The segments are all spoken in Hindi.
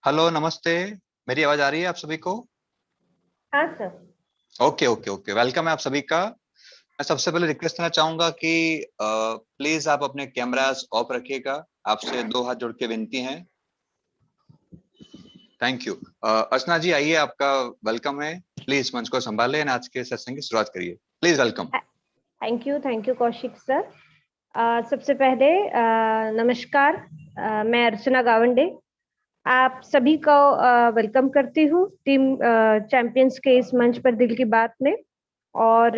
हेलो, नमस्ते। मेरी आवाज आ रही है आप सभी को? हाँ sir. Okay okay okay, welcome है आप सभी का। मैं सबसे पहले रिक्वेस्ट करना चाहूंगा कि प्लीज आप अपने कैमरास ऑफ रखिएगा। आपसे दो हाथ जोड़ के विनती है। Thank you. अर्चना जी, आइए, आपका वेलकम है। प्लीज मंच को संभालें और आज के सत्संग की शुरुआत करिए। Please welcome. Thank you Kaushik sir. सबसे पहले नमस्कार। मैं अर्चना गावंडे आप सभी को वेलकम करती हूँ टीम चैंपियंस के इस मंच पर दिल की बात में। और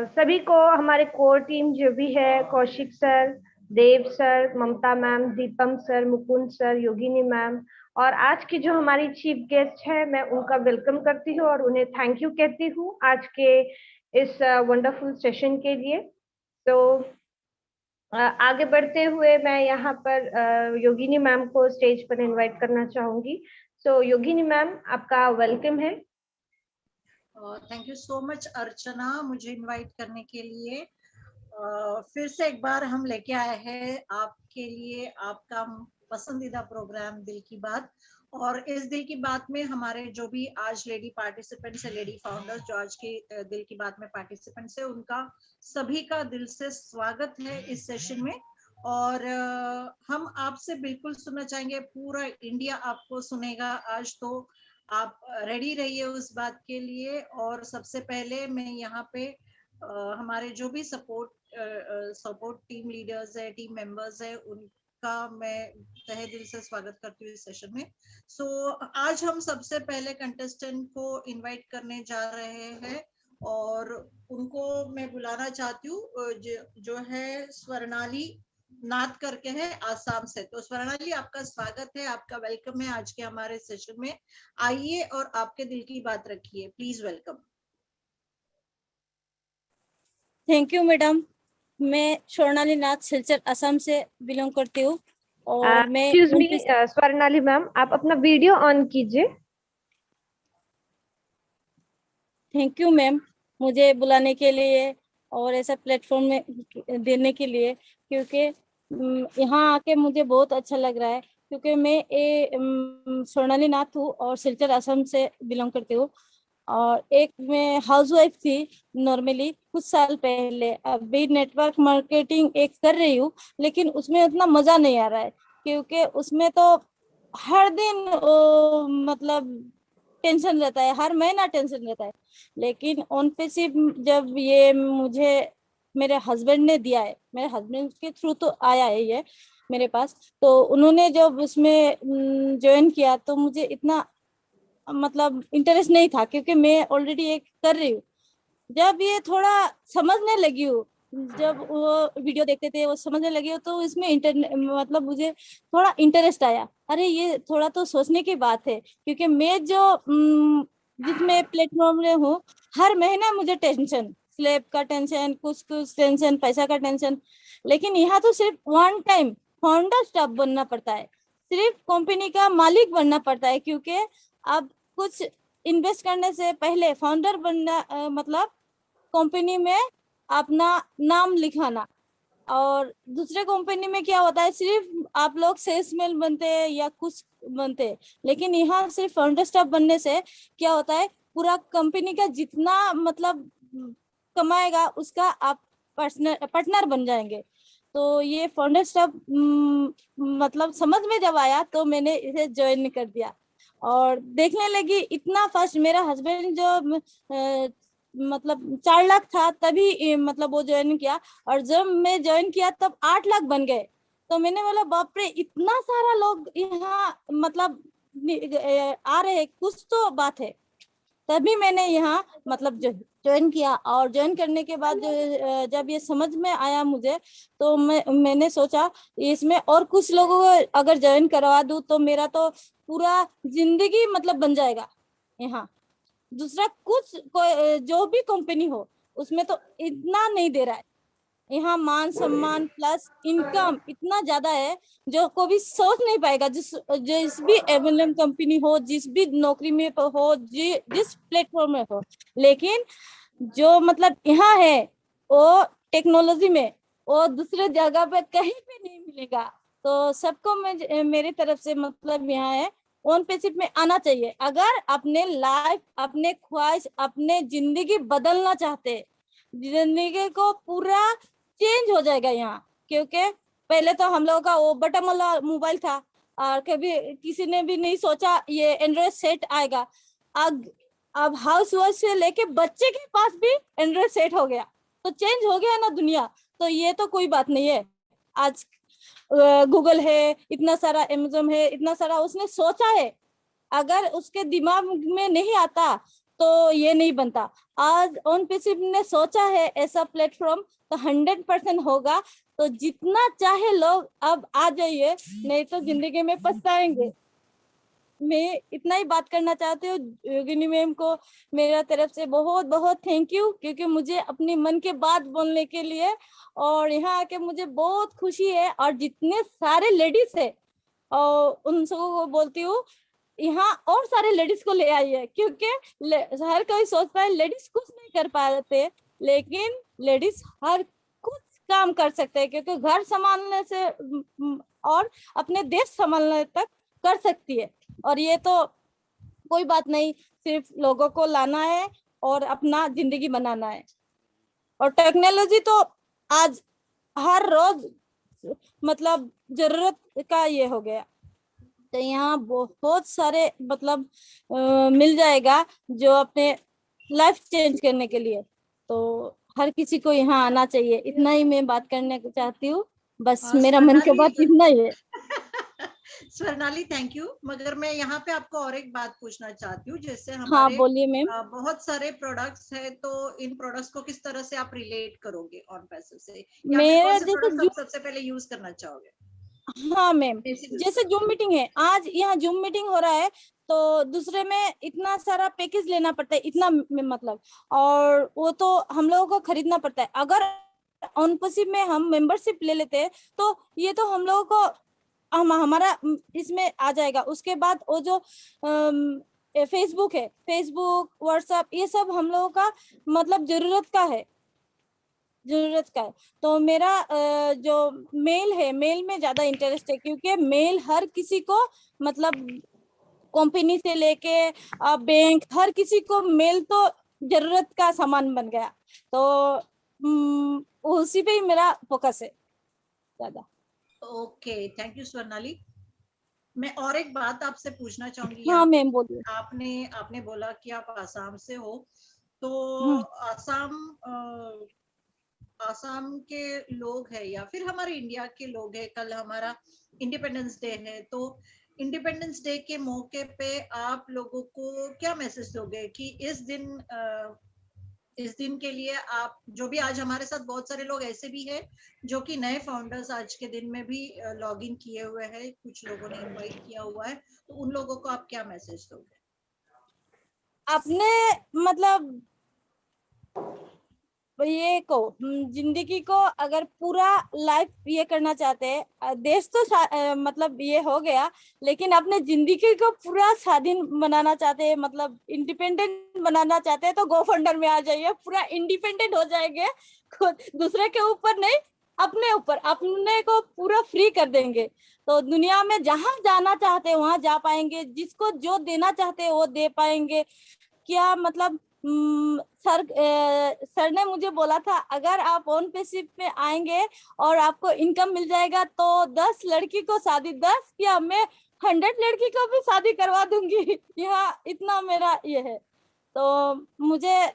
सभी को हमारे कोर टीम जो भी है, Kaushik sir, Dev sir, Mamta ma'am, Deepam sir, Mukund sir, Yogini ma'am, और आज की जो हमारी चीफ गेस्ट है, मैं उनका वेलकम करती हूँ और उन्हें थैंक यू कहती हूँ आज के इस वंडरफुल सेशन के लिए। तो आगे बढ़ते हुए मैं यहाँ पर योगिनी मैम को स्टेज पर इनवाइट करना चाहूंगी। सो योगिनी मैम, आपका वेलकम है। थैंक यू सो मच अर्चना, मुझे इनवाइट करने के लिए। फिर से एक बार हम लेके आए हैं आपके लिए आपका पसंदीदा प्रोग्राम दिल की बात। और इस दिल की बात में हमारे जो भी आज लेडी पार्टिसिपेंट्स है, लेडी फाउंडर्स जो आज के दिल की बात में पार्टिसिपेंट्स है, उनका सभी का दिल से स्वागत है इस सेशन में। और हम आपसे बिल्कुल सुनना चाहेंगे, पूरा इंडिया आपको सुनेगा आज, तो आप रेडी रहिए उस बात के लिए। और सबसे पहले मैं यहाँ पे हमारे जो भी सपोर्ट टीम लीडर्स है, टीम मेंबर्स है, उनका मैं तहे दिल से स्वागत करती हूँ इस सेशन में। आज हम सबसे पहले कंटेस्टेंट को इनवाइट करने जा रहे हैं और उनको मैं बुलाना चाहती हूँ, जो है स्वर्णाली नाथ करके है आसाम से। तो स्वर्णाली, आपका स्वागत है, आपका वेलकम है आज के हमारे सेशन में। आइए और आपके दिल की बात रखिए, please welcome. Thank you madam. मैं स्वर्णाली नाथ सिलचर असम से बिलोंग करती हूँ और मैं एक्सक्यूज मी स्वर्णाली मैम, आप अपना वीडियो ऑन कीजिए। थैंक यू मैम, मुझे बुलाने के लिए और ऐसा प्लेटफॉर्म में देने के लिए, क्योंकि यहाँ आके मुझे बहुत अच्छा लग रहा है। क्योंकि मैं स्वर्णाली नाथ हूँ और सिलचर असम से बिलोंग करती हूँ। और एक मैं हाउस वाइफ थी नॉर्मली कुछ साल पहले। अभी नेटवर्क मार्केटिंग एक कर रही हूँ, लेकिन उसमें उतना मजा नहीं आ रहा है, क्योंकि उसमें तो हर दिन मतलब टेंशन रहता है, हर महीना टेंशन रहता है। लेकिन ऑन पे सिर्फ जब ये मुझे मेरे हस्बैंड ने दिया है, मेरे हस्बैंड के थ्रू तो आया है ये मेरे पास, तो उन्होंने जब उसमें ज्वाइन किया तो मुझे इतना मतलब इंटरेस्ट नहीं था, क्योंकि मैं ऑलरेडी एक कर रही हूँ। जब ये थोड़ा समझने लगी हूँ, जब वो वीडियो देखते थे वो समझने लगी हूँ, तो इसमें मतलब मुझे थोड़ा इंटरेस्ट आया। अरे ये थोड़ा तो सोचने की बात है, क्योंकि मैं जो जिसमें प्लेटफॉर्म में हूँ, हर महीना मुझे टेंशन, स्लैब का टेंशन, कुछ टेंशन, पैसा का टेंशन। लेकिन यहाँ तो सिर्फ वन टाइम फाउंडर स्टाफ बनना पड़ता है, सिर्फ कंपनी का मालिक बनना पड़ता है। क्योंकि अब कुछ इन्वेस्ट करने से पहले फाउंडर बनना मतलब कंपनी में अपना नाम लिखाना। और दूसरे कंपनी में क्या होता है, सिर्फ आप लोग सेल्समैन बनते हैं या कुछ बनते हैं। लेकिन यहाँ सिर्फ फाउंडर स्टाफ बनने से क्या होता है, पूरा कंपनी का जितना मतलब कमाएगा उसका आप पार्टनर बन जाएंगे। तो ये फाउंडर स्टाफ मतलब समझ में जब आया तो मैंने इसे ज्वाइन कर दिया और देखने लगी। इतना फास्ट मेरा हस्बैंड जो मतलब 4 लाख था तभी मतलब वो ज्वाइन किया, और जब मैं ज्वाइन किया तब 8 लाख बन गए। तो मैंने बोला बाप रे, इतना सारा लोग यहाँ मतलब आ रहे हैं, कुछ तो बात है। तभी मैंने यहाँ मतलब ज्वाइन किया। और ज्वाइन करने के बाद जब ये समझ में आया मुझे, तो मैंने सोचा इसमें और कुछ लोगों को अगर ज्वाइन करवा दूं तो मेरा तो पूरा जिंदगी मतलब बन जाएगा। यहाँ दूसरा कुछ जो भी कंपनी हो उसमें तो इतना नहीं दे रहा है। यहाँ मान सम्मान प्लस इनकम इतना ज्यादा है जो कोई सोच नहीं पाएगा। जिस भी एमएलएम कंपनी हो, जिस भी नौकरी में हो, जिस प्लेटफॉर्म में हो, लेकिन जो मतलब यहाँ है वो टेक्नोलॉजी में वो दूसरे जगह पे कहीं पे नहीं मिलेगा। तो सबको मेरी तरफ से मतलब यहाँ है ओन पेसिव में आना चाहिए। अगर अपने लाइफ, अपने ख्वाहिश, अपने जिंदगी बदलना चाहते, जिंदगी को पूरा चेंज हो जाएगा यहाँ। क्योंकि पहले तो हम लोगों का वो बटन वाला मोबाइल था और कभी किसी ने भी नहीं सोचा ये एंड्रॉइड सेट आएगा। अब हाउस वाइफ से लेके बच्चे के पास भी एंड्रॉइड सेट हो गया, तो चेंज हो गया ना दुनिया। तो ये तो कोई बात नहीं है। आज गूगल है, इतना सारा अमेज़न है, इतना सारा उसने सोचा है। अगर उसके दिमाग में नहीं आता तो ये नहीं बनता। आज ओन पेसिव ने सोचा है ऐसा प्लेटफॉर्म, तो 100% होगा। तो जितना चाहे लोग अब आ जाइए, नहीं तो जिंदगी में पछताएंगे। मैं इतना ही बात करना चाहती हूँ। योगिनी मैम को मेरा तरफ से बहुत बहुत थैंक यू, क्योंकि मुझे अपनी मन के बात बोलने के लिए, और यहाँ आके मुझे बहुत खुशी है। और जितने सारे लेडीज है और उन सबको को बोलती हूँ यहाँ और सारे लेडीज को ले आइए, क्योंकि हर कोई सोचता है लेडीज कुछ नहीं कर पाते, लेकिन लेडीज हर कुछ काम कर सकते हैं। क्योंकि घर संभालने से और अपने देश संभालने तक कर सकती है। और ये तो कोई बात नहीं, सिर्फ लोगों को लाना है और अपना जिंदगी बनाना है। और टेक्नोलॉजी तो आज हर रोज मतलब जरूरत का ये हो गया। तो यहाँ बहुत सारे मतलब मिल जाएगा जो अपने लाइफ चेंज करने के लिए। तो हर किसी को यहाँ आना चाहिए। इतना ही मैं बात करने को चाहती हूँ। बस मेरा मन की बात इतना ही है। Swarnali thank you. मगर मैं यहाँ पे आपको और एक बात पूछना चाहती हूँ। जैसे हमारे हाँ बोलिए मैम। बहुत सारे प्रोडक्ट्स है, तो इन प्रोडक्ट्स को किस तरह से आप रिलेट करोगे ऑन पैसिव से, या फिर कौन से प्रोडक्ट सबसे पहले यूज करना चाहोगे? हाँ मैम, जैसे जूम मीटिंग है, आज यहाँ जूम मीटिंग हो रहा है, तो दूसरे में इतना सारा पैकेज लेना पड़ता है, इतना मतलब, और वो तो हम लोगों को खरीदना पड़ता है। अगर ऑन पेसिव में हम मेंबरशिप ले लेते हैं तो ये तो हम लोगों को हमारा इसमें आ जाएगा। उसके बाद वो जो फेसबुक है, फेसबुक, व्हाट्सएप, ये सब हम लोगों का मतलब जरूरत का है। तो मेरा जो मेल है, मेल में ज्यादा इंटरेस्ट है, क्योंकि मेल हर किसी को मतलब कंपनी से लेके बैंक, हर किसी को मेल तो जरूरत का सामान बन गया। तो उसी पे ही मेरा फोकस है ज्यादा। Okay thank you Swarnali. मैं और एक बात आपसे पूछना चाहूंगी। हाँ मैम बोलिए। आपने बोला कि आप आसाम से हो, तो आसाम के लोग हैं या फिर हमारे इंडिया के लोग हैं, कल हमारा इंडिपेंडेंस डे है, तो इंडिपेंडेंस डे के मौके पे आप लोगों को क्या मैसेज दोगे कि इस दिन के लिए आप, जो भी आज हमारे साथ बहुत सारे लोग ऐसे भी हैं जो कि नए फाउंडर्स आज के दिन में भी लॉग इन किए हुए हैं, कुछ लोगों ने इनवाइट किया हुआ है, तो उन लोगों को आप क्या मैसेज दोगे? अपने मतलब ये को जिंदगी को अगर पूरा लाइफ ये करना चाहते हैं, देश तो मतलब ये हो गया, लेकिन अपने जिंदगी को पूरा स्वाधीन बनाना चाहते हैं, मतलब इंडिपेंडेंट बनाना चाहते हैं, तो गो फंडर में आ जाइए। पूरा इंडिपेंडेंट हो जाएंगे, खुद दूसरे के ऊपर नहीं, अपने ऊपर, अपने को पूरा फ्री कर देंगे। तो दुनिया में जहां जाना चाहते हैं वहां जा पाएंगे, जिसको जो देना चाहते हैं वो दे पाएंगे। क्या मतलब सर ने मुझे बोला था, अगर आप ऑन पेसिव में आएंगे और आपको इनकम मिल जाएगा तो 10 लड़की को शादी, 10 क्या मैं 100 लड़की को भी शादी करवा दूंगी। यहाँ इतना मेरा ये है। तो मुझे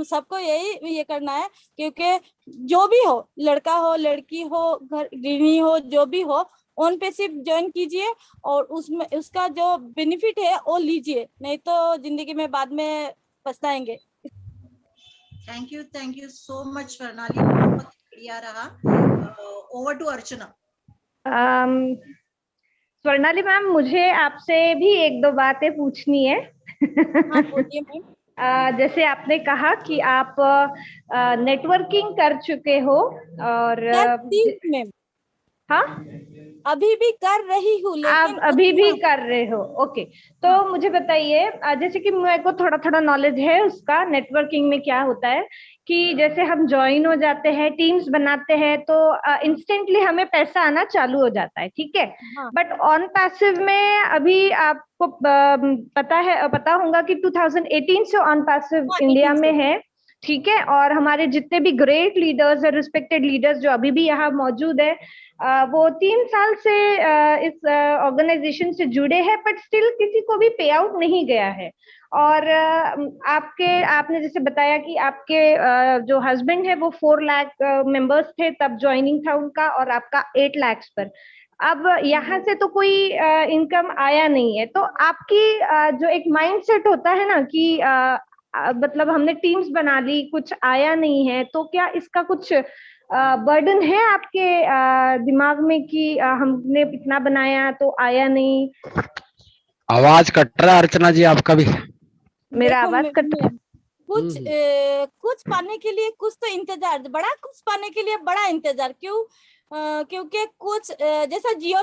सबको यही ये करना है, क्योंकि जो भी हो, लड़का हो, लड़की हो, घर गृहिणी हो, जो भी हो, ऑन पेसिव ज्वाइन कीजिए और उसमें उसका जो बेनिफिट है वो लीजिए, नहीं तो जिंदगी में बाद में पछताएंगे। Thank you so much Swarnali, बहुत बढ़िया रहा। Over to Archana. Swarnali ma'am, मुझे आपसे भी एक दो बातें पूछनी है। हाँ बोलिए मैम। जैसे आपने कहा कि आप नेटवर्किंग कर चुके हो और मैम, हाँ अभी भी कर रही हूँ, लेकिन आप अभी भी उतना कर रहे हो? ओके, तो मुझे बताइए, जैसे कि मेरे को थोड़ा थोड़ा नॉलेज है उसका, नेटवर्किंग में क्या होता है कि जैसे हम ज्वाइन हो जाते हैं, टीम्स बनाते हैं, तो इंस्टेंटली हमें पैसा आना चालू हो जाता है, ठीक है। हाँ बट ऑन पैसिव में अभी आपको पता होगा कि 2018 से ऑन पैसिव हाँ इंडिया 18 में से। है, ठीक है। और हमारे जितने भी ग्रेट लीडर्स है, रिस्पेक्टेड लीडर्स जो अभी भी यहाँ मौजूद है, वो 3 साल से इस ऑर्गेनाइजेशन से जुड़े हैं, बट स्टिल किसी को भी पे आउट नहीं गया है। और आपने जैसे बताया कि आपके जो हस्बैंड है वो 4 लाख मेंबर्स थे तब ज्वाइनिंग था उनका, और आपका 8 लाख पर। अब यहाँ से तो कोई इनकम आया नहीं है, तो आपकी जो एक माइंडसेट होता है ना कि मतलब हमने टीम्स बना ली, कुछ आया नहीं है, तो क्या इसका कुछ बर्डन है आपके दिमाग में कि हमने इतना बनाया तो आया नहीं? आवाज कट रहा है अर्चना जी आपका भी। मेरा देखो आवाज कट रहा है? कुछ कुछ पाने के लिए कुछ तो इंतजार, बड़ा कुछ पाने के लिए बड़ा इंतजार क्यों? क्योंकि कुछ जैसा जियो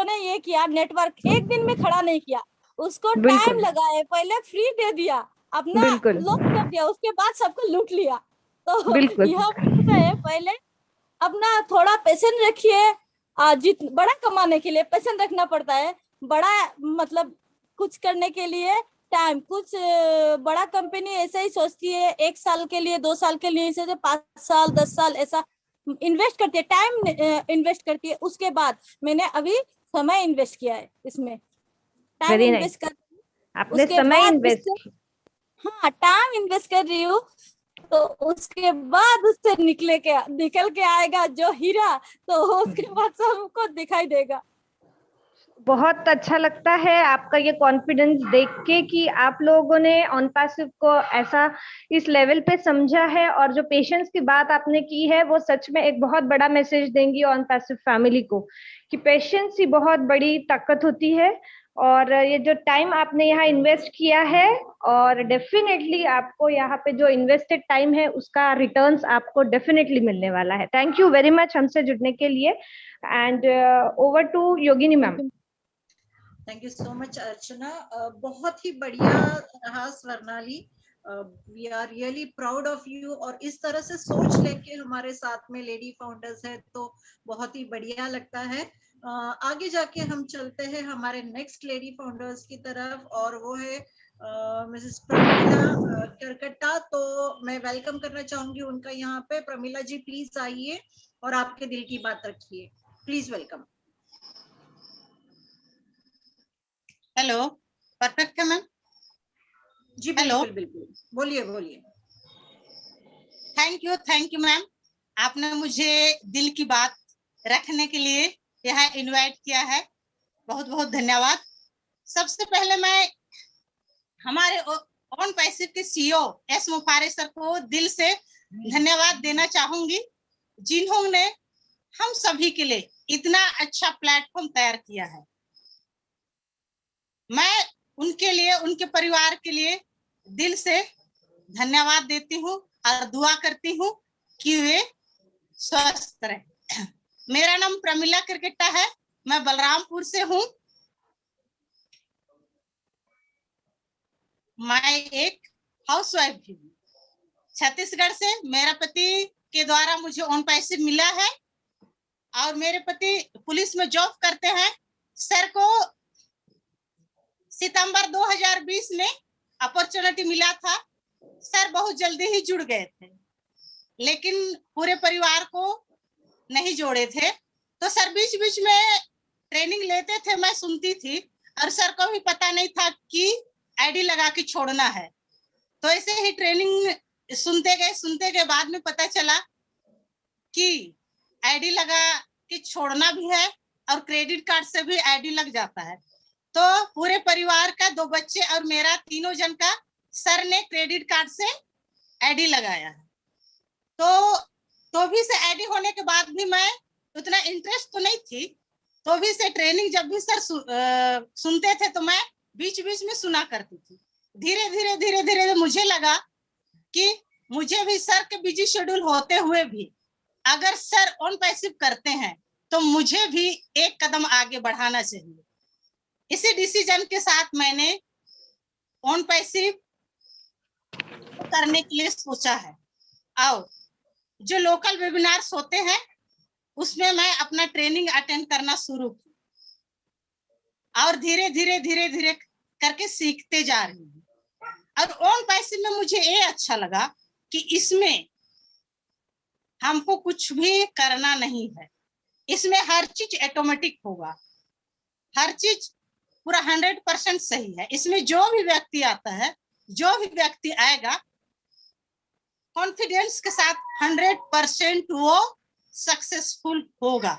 ने ये किया, नेटवर्क एक दिन में खड़ा नहीं किया, उसको टाइम बिल्कुल लगा है, पहले फ्री दे दिया, अपना बिल्कुल लॉस कर दिया, उसके बाद सबको लूट लिया। तो बिल्कुल यह ऐसा है, पहले अपना थोड़ा पेशेंस रखिए। जित बड़ा कमाने के लिए पेशेंस रखना पड़ता है, बड़ा मतलब कुछ करने के लिए टाइम। कुछ बड़ा कंपनी ऐसे ही सोचती है 1 साल के लिए, 2 साल के लिए, ऐसे 5 साल 10 साल ऐसा इन्वेस्ट करती है, टाइम इन्वेस्ट करती है। उसके बाद मैंने अभी समय इन्वेस्ट किया है इसमें, टाइम वेरी नाइस। इन्वेस्ट कर, आपने उसके समय बाद इन्वेस्ट उससे, हाँ टाइम इन्वेस्ट कर रही हूँ, तो उसके बाद उससे निकल के आएगा जो हीरा, तो उसके बाद सबको दिखाई देगा। बहुत अच्छा लगता है आपका ये कॉन्फिडेंस देख के कि आप लोगों ने ऑन पैसिव को ऐसा इस लेवल पे समझा है, और जो पेशेंस की बात आपने की है वो सच में एक बहुत बड़ा मैसेज देंगी ऑन पैसिव फैमिली को कि पेशेंस ही बहुत बड़ी ताकत होती है। और ये जो टाइम आपने यहाँ इन्वेस्ट किया है, और डेफिनेटली आपको यहाँ पे जो इन्वेस्टेड टाइम है उसका रिटर्न्स आपको डेफिनेटली मिलने वाला है। थैंक यू वेरी मच हमसे जुड़ने के लिए। And over to Yogini ma'am. Thank you so much Archana. बहुत ही बढ़िया रहा Swarnali. We are really proud of you, और इस तरह से सोच लेके हमारे साथ में लेडी फाउंडर्स है तो बहुत ही बढ़िया लगता है। आगे जाके हम चलते हैं हमारे नेक्स्ट लेडी फाउंडर्स की तरफ, और वो है मिसेस प्रमिला करकट्टा। तो मैं वेलकम करना चाहूंगी उनका यहाँ पे। प्रमिला जी प्लीज आइए और आपके दिल की बात रखिए, प्लीज वेलकम। हेलो, परफेक्ट है मैम? जी बिल्कुल बिल्कुल, बोलिए बोलिए। थैंक यू मैम, आपने मुझे दिल की बात रखने के लिए यहाँ इनवाइट किया है, बहुत बहुत धन्यवाद। सबसे पहले मैं हमारे ऑन पैसिव के सीईओ एस मुफारे सर को दिल से धन्यवाद देना चाहूंगी, जिन्होंने हम सभी के लिए इतना अच्छा प्लेटफॉर्म तैयार किया है। मैं उनके लिए, उनके परिवार के लिए दिल से धन्यवाद देती हूँ और दुआ करती हूँ कि वे स्वस्थ रहे। मेरा नाम प्रमिला करकट्टा है, मैं बलरामपुर से हूँ। मैं एक हाउसवाइफ भी हूँ। छत्तीसगढ़ से मेरा पति के द्वारा मुझे ऑन पैसिव मिला है, और मेरे पति पुलिस में जॉब करते हैं। सर को सितंबर 2020 में अपॉर्चुनिटी मिला था। सर बहुत जल्दी ही जुड़ गए थे, लेकिन पूरे परिवार को नहीं जोड़े थे। तो सर बीच बीच में ट्रेनिंग लेते थे, मैं सुनती थी, और सर को भी पता नहीं था कि आईडी लगा के छोड़ना है। तो ऐसे ही ट्रेनिंग सुनते गए बाद में पता चला कि आईडी लगा के छोड़ना भी है और क्रेडिट कार्ड से भी आईडी लग जाता है। तो पूरे परिवार का 2 बच्चे और मेरा, तीनों जन का सर ने क्रेडिट कार्ड से आईडी लगाया है। तो भी से आईडी होने के बाद भी मैं उतना इंटरेस्ट तो नहीं थी, तो भी से ट्रेनिंग जब भी सर सुनते थे तो मैं बीच बीच में सुना करती थी। धीरे धीरे मुझे लगा कि मुझे भी सर के बिजी शेड्यूल होते हुए भी अगर सर ऑन पैसिव करते हैं तो मुझे भी एक कदम आगे बढ़ाना चाहिए। इसी डिसीजन के साथ मैंने ऑन पैसिव करने के लिए सोचा है। और जो लोकल वेबिनार्स होते हैं उसमें मैं अपना ट्रेनिंग अटेंड करना शुरू की और धीरे धीरे करके सीखते जा रही हूँ। और ऑन पैसिव में मुझे ये अच्छा लगा कि इसमें हमको कुछ भी करना नहीं है, इसमें हर चीज ऑटोमेटिक होगा, हर चीज पूरा 100% सही है। इसमें जो भी व्यक्ति आता है, जो भी व्यक्ति आएगा, कॉन्फिडेंस के साथ 100% वो सक्सेसफुल होगा।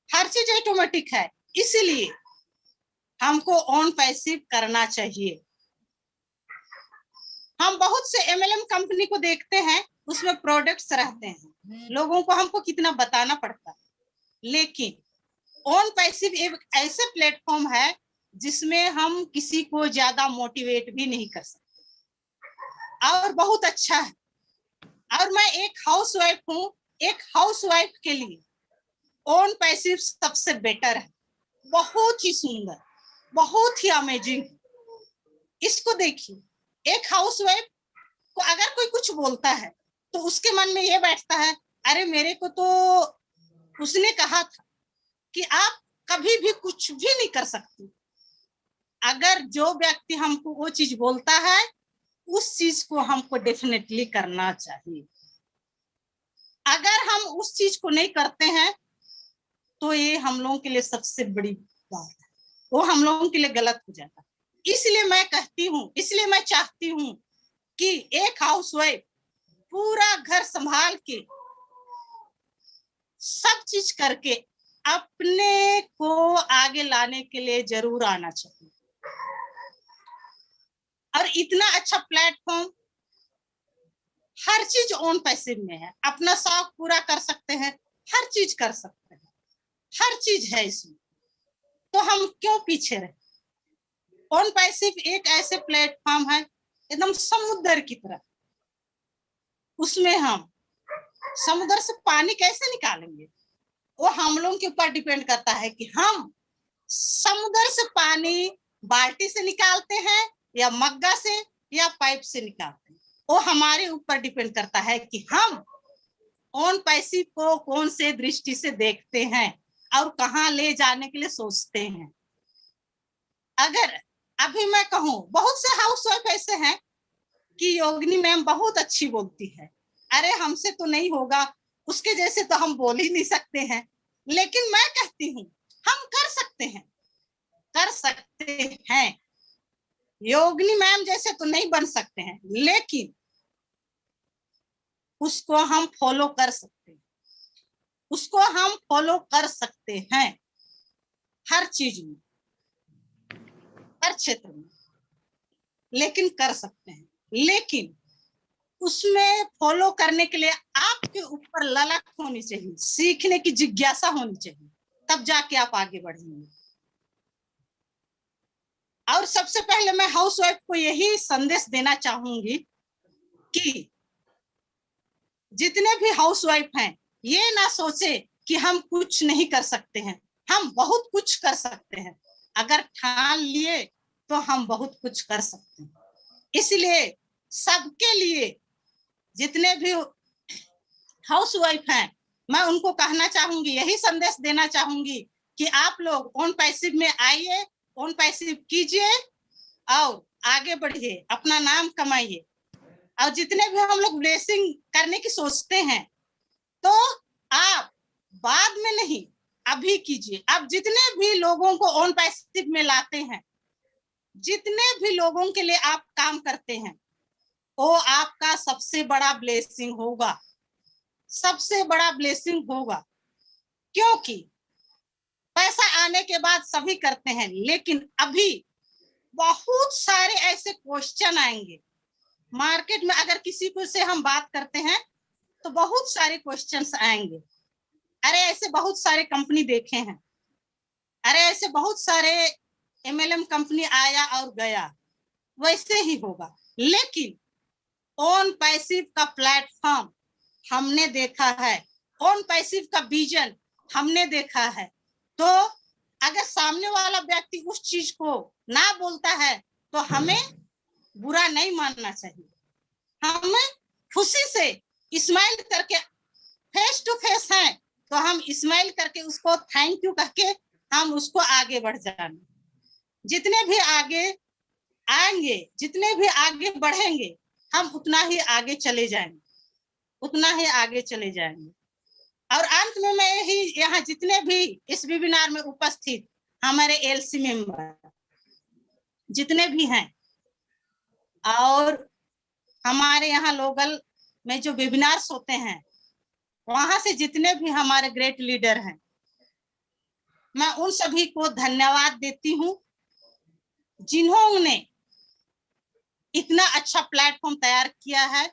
हर चीज ऑटोमेटिक है, इसलिए हमको ऑन पैसिव करना चाहिए। हम बहुत से MLM कंपनी को देखते हैं, उसमें प्रोडक्ट्स रहते हैं, लोगों को हमको कितना बताना पड़ता है। लेकिन ऑन पैसिव एक ऐसे प्लेटफॉर्म है जिसमें हम किसी को ज्यादा मोटिवेट भी नहीं कर सकते और बहुत अच्छा है। और मैं एक हाउसवाइफ हूँ, एक हाउसवाइफ के लिए ऑन पैसिव सबसे बेटर है, बहुत ही सुंदर, बहुत ही अमेजिंग। इसको देखिए, एक हाउसवाइफ को अगर कोई कुछ बोलता है तो उसके मन में ये बैठता है, अरे मेरे को तो उसने कहा था कि आप कभी भी कुछ भी नहीं कर सकती। अगर जो व्यक्ति हमको वो चीज बोलता है, उस चीज को हमको डेफिनेटली करना चाहिए। अगर हम उस चीज को नहीं करते हैं तो ये हम लोगों के लिए सबसे बड़ी बात है, वो हम लोगों के लिए गलत हो जाता है। इसलिए मैं कहती हूँ, इसलिए मैं चाहती हूँ कि एक हाउसवाइफ पूरा घर संभाल के सब चीज करके अपने को आगे लाने के लिए जरूर आना चाहिए। और इतना अच्छा प्लेटफॉर्म, हर चीज ऑन पैसिव में है, अपना शौक पूरा कर सकते हैं, हर चीज कर सकते हैं, हर चीज है इसमें, तो हम क्यों पीछे रहे। ऑन पैसिव एक ऐसे प्लेटफॉर्म है एकदम समुद्र की तरह, उसमें हम समुद्र से पानी कैसे निकालेंगे वो हम लोगों के ऊपर डिपेंड करता है कि हम समुद्र से पानी बाल्टी से निकालते हैं या मग्गा से या पाइप से निकालते हैं। वो हमारे ऊपर डिपेंड करता है कि हम ऑन पैसिव को कौन से दृष्टि से देखते हैं और कहाँ ले जाने के लिए सोचते हैं। अगर अभी मैं कहूँ, बहुत से हाउसवाइफ ऐसे हैं कि योगिनी मैम बहुत अच्छी बोलती है, अरे हमसे तो नहीं होगा, उसके जैसे तो हम बोल ही नहीं सकते हैं। लेकिन मैं कहती हूँ हम कर सकते हैं, कर सकते हैं। योगिनी मैम जैसे तो नहीं बन सकते हैं, लेकिन उसको हम फॉलो कर सकते हैं, उसको हम फॉलो कर सकते हैं हर चीज में, हर क्षेत्र में, लेकिन कर सकते हैं। लेकिन उसमें फॉलो करने के लिए आपके ऊपर ललक होनी चाहिए, सीखने की जिज्ञासा होनी चाहिए, तब जाके आप आगे बढ़ेंगे। और सबसे पहले मैं हाउसवाइफ को यही संदेश देना चाहूंगी कि जितने भी हाउसवाइफ हैं, ये ना सोचे कि हम कुछ नहीं कर सकते हैं, हम बहुत कुछ कर सकते हैं। अगर ठान लिए तो हम बहुत कुछ कर सकते हैं। इसलिए सबके लिए, जितने भी हाउसवाइफ हैं, मैं उनको कहना चाहूंगी, यही संदेश देना चाहूंगी कि आप लोग ऑन पैसिव में आइए, ऑन पैसिव कीजिए और आगे बढ़िए, अपना नाम कमाइए। और जितने भी हम लोग ब्लेसिंग करने की सोचते हैं, तो आप बाद में नहीं, अभी कीजिए। अब जितने भी लोगों को ऑन पैसिव में लाते हैं, जितने भी लोगों के लिए आप काम करते हैं, वो आपका सबसे बड़ा ब्लेसिंग होगा, सबसे बड़ा ब्लेसिंग होगा। क्योंकि पैसा आने के बाद सभी करते हैं, लेकिन अभी बहुत सारे ऐसे क्वेश्चन आएंगे मार्केट में। अगर किसी को से हम बात करते हैं तो बहुत सारे क्वेश्चंस आएंगे, अरे ऐसे बहुत सारे कंपनी देखे हैं, अरे ऐसे बहुत सारे MLM कंपनी आया और गया, वैसे ही होगा। लेकिन ऑन पैसिव का प्लेटफॉर्म हमने देखा है, ऑन पैसिव का विजन हमने देखा है। तो अगर सामने वाला व्यक्ति उस चीज को ना बोलता है तो हमें बुरा नहीं मानना चाहिए, हमें खुशी से स्माइल करके, फेस टू फेस है तो हम स्माइल करके उसको थैंक यू कह के हम उसको आगे बढ़ जाएंगे। जितने भी आगे आएंगे, जितने भी आगे बढ़ेंगे, हम उतना ही आगे चले जाएंगे, उतना ही आगे चले जाएंगे। और अंत में मैं यही, यहाँ जितने भी इस वेबिनार में उपस्थित हमारे एलसी मेंबर जितने भी हैं और हमारे यहाँ लोकल में जो वेबिनार्स होते हैं वहां से जितने भी हमारे ग्रेट लीडर हैं, मैं उन सभी को धन्यवाद देती हूँ जिन्होंने इतना अच्छा प्लेटफॉर्म तैयार किया है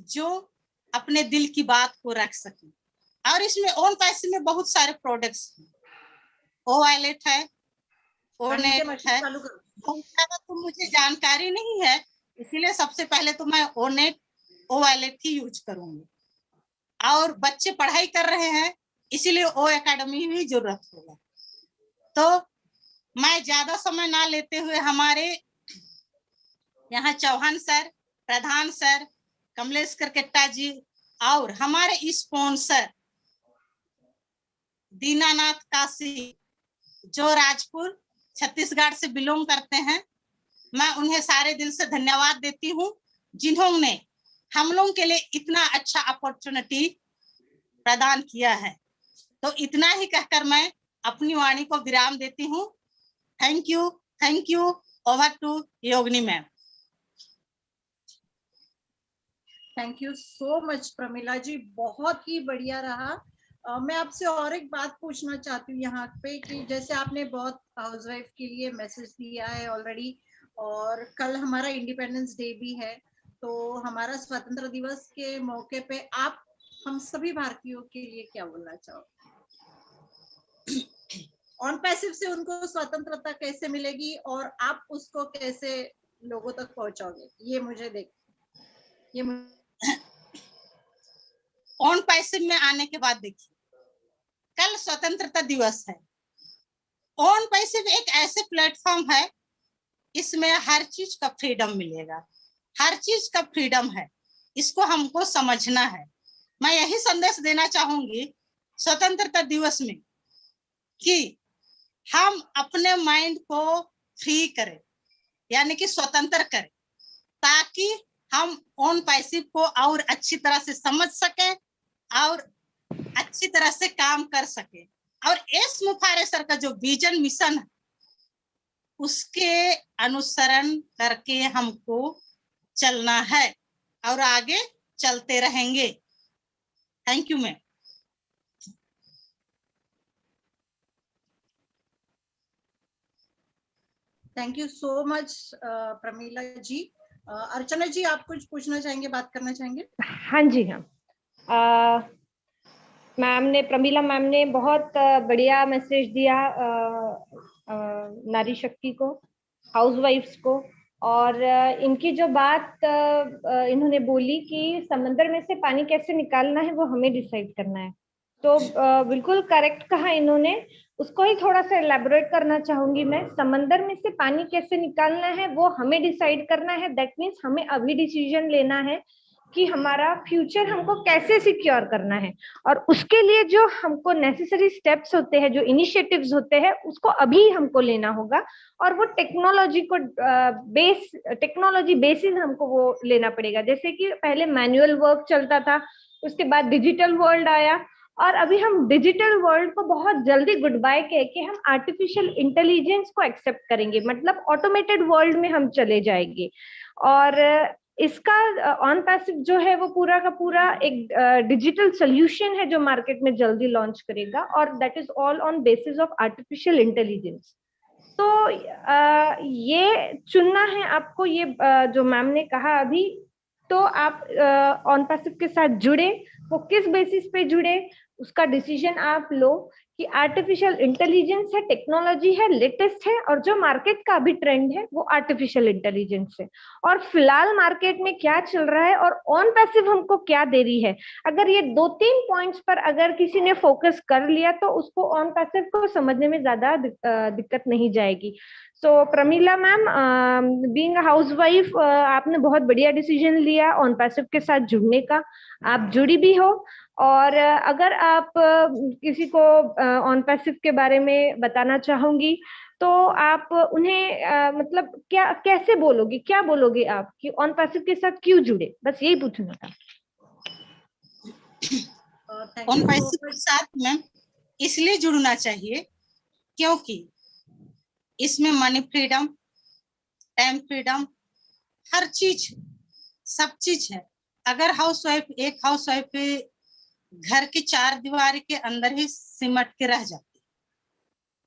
जो अपने दिल की बात को रख सके। और इसमें ऑन पैसे में बहुत सारे प्रोडक्ट्स हैं, ओ वॉलेट है, ओ नेट है, बहुत सारा तो मुझे जानकारी नहीं है, इसीलिए सबसे पहले तो मैं ओ नेट, ओ वॉलेट ही यूज करूंगी। और बच्चे पढ़ाई कर रहे हैं इसीलिए ओ एकेडमी भी जरूरत होगा। तो मैं ज्यादा समय ना लेते हुए हमारे यहाँ चौहान सर, प्रधान सर, कमलेश करकेट्टा जी और हमारे स्पॉन्सर दीनानाथ काशी जो राजपुर छत्तीसगढ़ से बिलोंग करते हैं, मैं उन्हें सारे दिल से धन्यवाद देती हूँ जिन्होंने हम लोगों के लिए इतना अच्छा अपॉर्चुनिटी प्रदान किया है। तो इतना ही कहकर मैं अपनी वाणी को विराम देती हूँ। Thank you, thank you. Over to Yogini ma'am. Thank you so much Pramila ji, बहुत ही बढ़िया रहा। मैं आपसे और एक बात पूछना चाहती हूँ यहाँ पे कि जैसे आपने बहुत हाउसवाइफ के लिए मैसेज दिया है ऑलरेडी, और कल हमारा इंडिपेंडेंस डे भी है, तो हमारा स्वतंत्र दिवस के मौके पे आप हम सभी भारतीयों के लिए क्या बोलना चाहोगे? ऑन पैसिव से उनको स्वतंत्रता कैसे मिलेगी और आप उसको कैसे लोगों तक पहुंचाओगे, ये मुझे ऑन पैसिव में आने के बाद देखिए, कल स्वतंत्रता दिवस है। ऑन पैसिव एक ऐसे प्लेटफॉर्म है, इसमें हर चीज का फ्रीडम मिलेगा, हर चीज का फ्रीडम है, इसको हमको समझना है। मैं यही संदेश देना चाहूंगी स्वतंत्रता दिवस में कि हम अपने माइंड को फ्री करें, यानी कि स्वतंत्र करें, ताकि हम ऑन पैसिव को और अच्छी तरह से समझ सकें और अच्छी तरह से काम कर सके। और एस मुफारे सर का जो विजन मिशन है उसके अनुसरण करके हमको चलना है और आगे चलते रहेंगे। Thank you ma'am. Thank you so much Pramila ji. Archana ji, आप कुछ पूछना चाहेंगे, बात करना चाहेंगे? हाँ जी, हाँ। मैम ने, प्रमिला मैम ने बहुत बढ़िया मैसेज दिया नारी शक्ति को, हाउसवाइफ्स को। और इनकी जो बात इन्होंने बोली कि समंदर में से पानी कैसे निकालना है वो हमें डिसाइड करना है, तो बिल्कुल करेक्ट कहा इन्होंने। उसको ही थोड़ा सा एलैबोरेट करना चाहूंगी मैं। समंदर में से पानी कैसे निकालना है वो हमें डिसाइड करना है। दैट मीन्स हमें अभी डिसीजन लेना है कि हमारा फ्यूचर हमको कैसे सिक्योर करना है, और उसके लिए जो हमको नेसेसरी स्टेप्स होते हैं, जो इनिशिएटिव्स होते हैं, उसको अभी हमको लेना होगा। और वो टेक्नोलॉजी बेसिस हमको वो लेना पड़ेगा। जैसे कि पहले मैनुअल वर्क चलता था, उसके बाद डिजिटल वर्ल्ड आया, और अभी हम डिजिटल वर्ल्ड को बहुत जल्दी गुड बाय कह के हम आर्टिफिशियल इंटेलिजेंस को एक्सेप्ट करेंगे, मतलब ऑटोमेटेड वर्ल्ड में हम चले जाएंगे। और इसका ऑन पैसिव जो है वो पूरा का पूरा एक डिजिटल सोल्यूशन है जो मार्केट में जल्दी लॉन्च करेगा, और that is all on basis of artificial intelligence. तो ये चुनना है आपको, ये जो मैम ने कहा अभी, तो आप ऑन पैसिव के साथ जुड़े, वो किस बेसिस पे जुड़े उसका डिसीजन आप लो कि आर्टिफिशियल इंटेलिजेंस है, टेक्नोलॉजी है, लेटेस्ट है, और जो मार्केट का अभी ट्रेंड है वो आर्टिफिशियल इंटेलिजेंस है। और फिलहाल मार्केट में क्या चल रहा है और ऑन पैसिव हमको क्या दे रही है, अगर ये 2-3 पॉइंट्स पर अगर किसी ने फोकस कर लिया तो उसको ऑन पैसिव को समझने में ज्यादा दिक्कत नहीं जाएगी। So Pramila ma'am, being housewife, आपने बहुत बढ़िया डिसीजन लिया ऑन पैसिव के साथ जुड़ने का। आप जुड़ी भी हो, और अगर आप किसी को ऑन पैसिव के बारे में बताना चाहूंगी तो आप उन्हें मतलब क्या कैसे बोलोगे, क्या बोलोगे आप कि ऑन पैसिव के साथ क्यों जुड़े, बस यही पूछना था। ऑन पैसिव के साथ मैम इसलिए जुड़ना चाहिए क्योंकि इसमें मनी फ्रीडम, टाइम फ्रीडम, हर चीज, सब चीज है। अगर एक हाउस वाइफ घर की 4 दीवार के अंदर ही सिमट के रह जाती,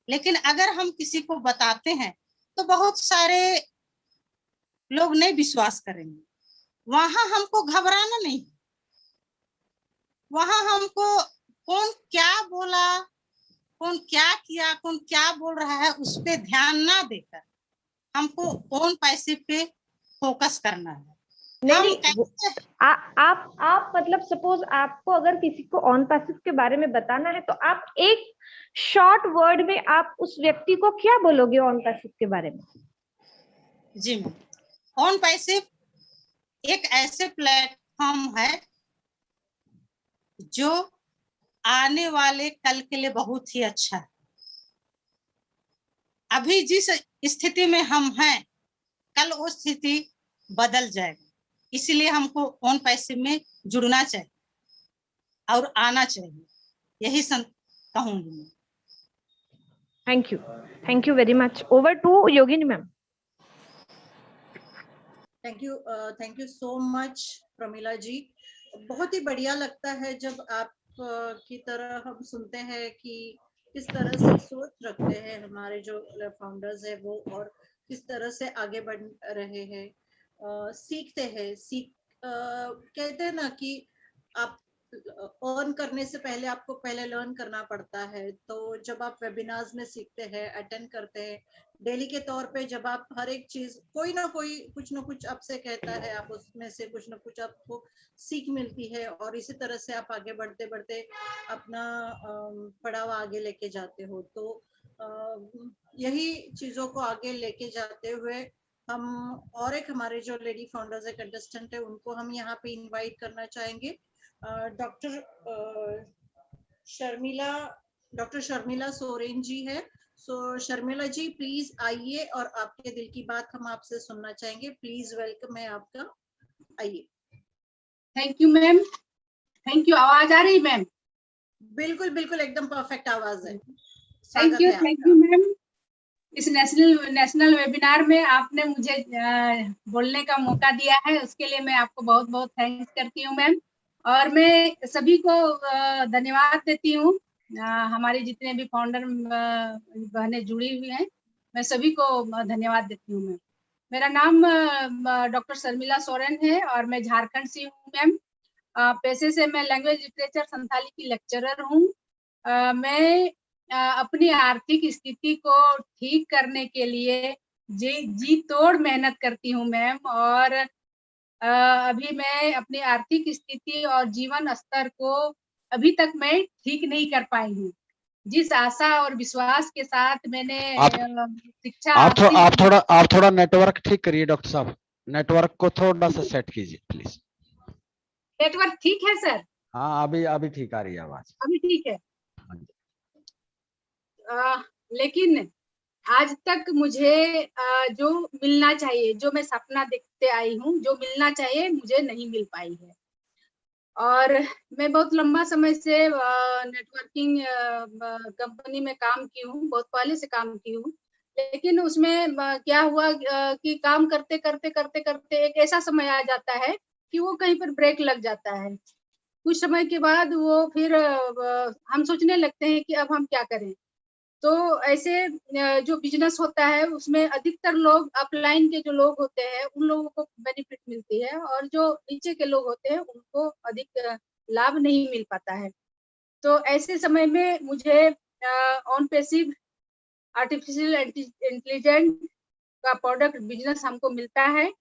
लेकिन अगर हम किसी को बताते हैं तो बहुत सारे लोग नहीं विश्वास करेंगे। वहां हमको घबराना नहीं, वहां हमको कौन क्या बोला, कौन क्या किया, कौन क्या बोल रहा है, उस पे ध्यान ना देकर हमको ऑन पैसिव पे फोकस करना है। आप मतलब सपोज आपको अगर किसी को ऑन पैसिव के बारे में बताना है तो आप एक शॉर्ट वर्ड में आप उस व्यक्ति को क्या बोलोगे ऑन पैसिव के बारे में? जी मैम, ऑन पैसिव एक ऐसे प्लेटफॉर्म है जो आने वाले कल के लिए बहुत ही अच्छा है। अभी जिस स्थिति में हम हैं, कल वो स्थिति बदल जाएगी, इसलिए हमको ऑन पैसिव में जुड़ना चाहिए और आना चाहिए, यही कहूंगी मैं। Thank you very much. Over to Yogini ma'am. Thank you so much Pramila ji. बहुत ही बढ़िया लगता है जब आप की तरह हम सुनते हैं कि किस तरह से सोच रखते हैं हमारे जो फाउंडर्स है वो, और किस तरह से आगे बढ़ रहे हैं, सीखते हैं। कहते हैं ना कि आप अर्न करने से पहले आपको पहले लर्न करना पड़ता है। तो जब आप वेबिनार्स में सीखते हैं, अटेंड करते हैं डेली के तौर पे, जब आप हर एक चीज कोई ना कोई कुछ ना कुछ आपसे कहता है, आप उसमें से कुछ ना कुछ आपको सीख मिलती है, और इसी तरह से आप आगे बढ़ते बढ़ते अपना पड़ाव आगे लेके जाते हो। तो यही चीजों को आगे लेके जाते हुए हम और एक हमारे जो लेडी फाउंडर्स है, कंटेस्टेंट है, उनको हम यहाँ पे इनवाइट करना चाहेंगे। डॉक्टर शर्मिला सोरेन जी है। सो शर्मिला जी प्लीज आइए और आपके दिल की बात हम आपसे सुनना चाहेंगे। प्लीज वेलकम है आपका, आइए। Thank you ma'am, thank you. आवाज आ रही मैम? बिल्कुल बिल्कुल, एकदम परफेक्ट आवाज है। Thank you ma'am. इस नेशनल वेबिनार में आपने मुझे बोलने का मौका दिया है, उसके लिए मैं आपको बहुत बहुत थैंक्स करती हूँ मैम। और मैं सभी को धन्यवाद देती हूँ, हमारे जितने भी फाउंडर बहनें जुड़ी हुई हैं, मैं सभी को धन्यवाद देती हूँ मैम। मेरा नाम डॉक्टर शर्मिला सोरेन है और मैं झारखंड से हूँ मैम। पेशे से मैं लैंग्वेज लिटरेचर संथाली की लेक्चरर हूँ। मैं अपनी आर्थिक स्थिति को ठीक करने के लिए जी तोड़ मेहनत करती हूँ मैम। और अभी मैं अपनी आर्थिक स्थिति और जीवन स्तर को अभी तक मैं ठीक नहीं कर पाई हूँ। जिस आशा और विश्वास के साथ मैंने शिक्षा आप थोड़ा नेटवर्क ठीक करिए डॉक्टर साहब, नेटवर्क को थोड़ा सा सेट कीजिए प्लीज। नेटवर्क ठीक है सर? हाँ अभी ठीक आ रही है आवाज, अभी ठीक है। लेकिन आज तक मुझे जो मिलना चाहिए, जो मैं सपना देखते आई हूँ, जो मिलना चाहिए मुझे नहीं मिल पाई है। और मैं बहुत लंबा समय से नेटवर्किंग कंपनी में काम की हूँ, बहुत पहले से काम की हूँ। लेकिन उसमें क्या हुआ कि काम करते करते करते करते एक ऐसा समय आ जाता है कि वो कहीं पर ब्रेक लग जाता है। कुछ समय के बाद वो फिर हम सोचने लगते हैं कि अब हम क्या करें। तो ऐसे जो बिजनेस होता है उसमें अधिकतर लोग अपलाइन के जो लोग होते हैं उन लोगों को बेनिफिट मिलती है, और जो नीचे के लोग होते हैं उनको अधिक लाभ नहीं मिल पाता है। तो ऐसे समय में मुझे ऑन पैसिव आर्टिफिशियल इंटेलिजेंट का प्रोडक्ट बिजनेस हमको मिलता है।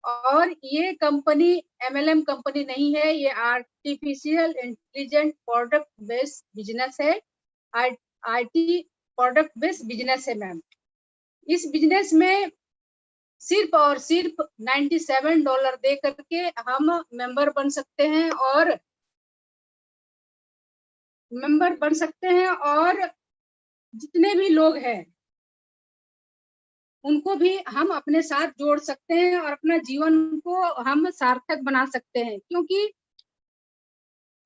और ये कंपनी MLM कंपनी नहीं है, ये artificial intelligent product based business है, IT प्रोडक्ट बेस्ड बिजनेस है मैम। इस बिजनेस में सिर्फ और सिर्फ $97 दे करके हम मेंबर बन सकते हैं और जितने भी लोग हैं उनको भी हम अपने साथ जोड़ सकते हैं और अपना जीवन को हम सार्थक बना सकते हैं। क्योंकि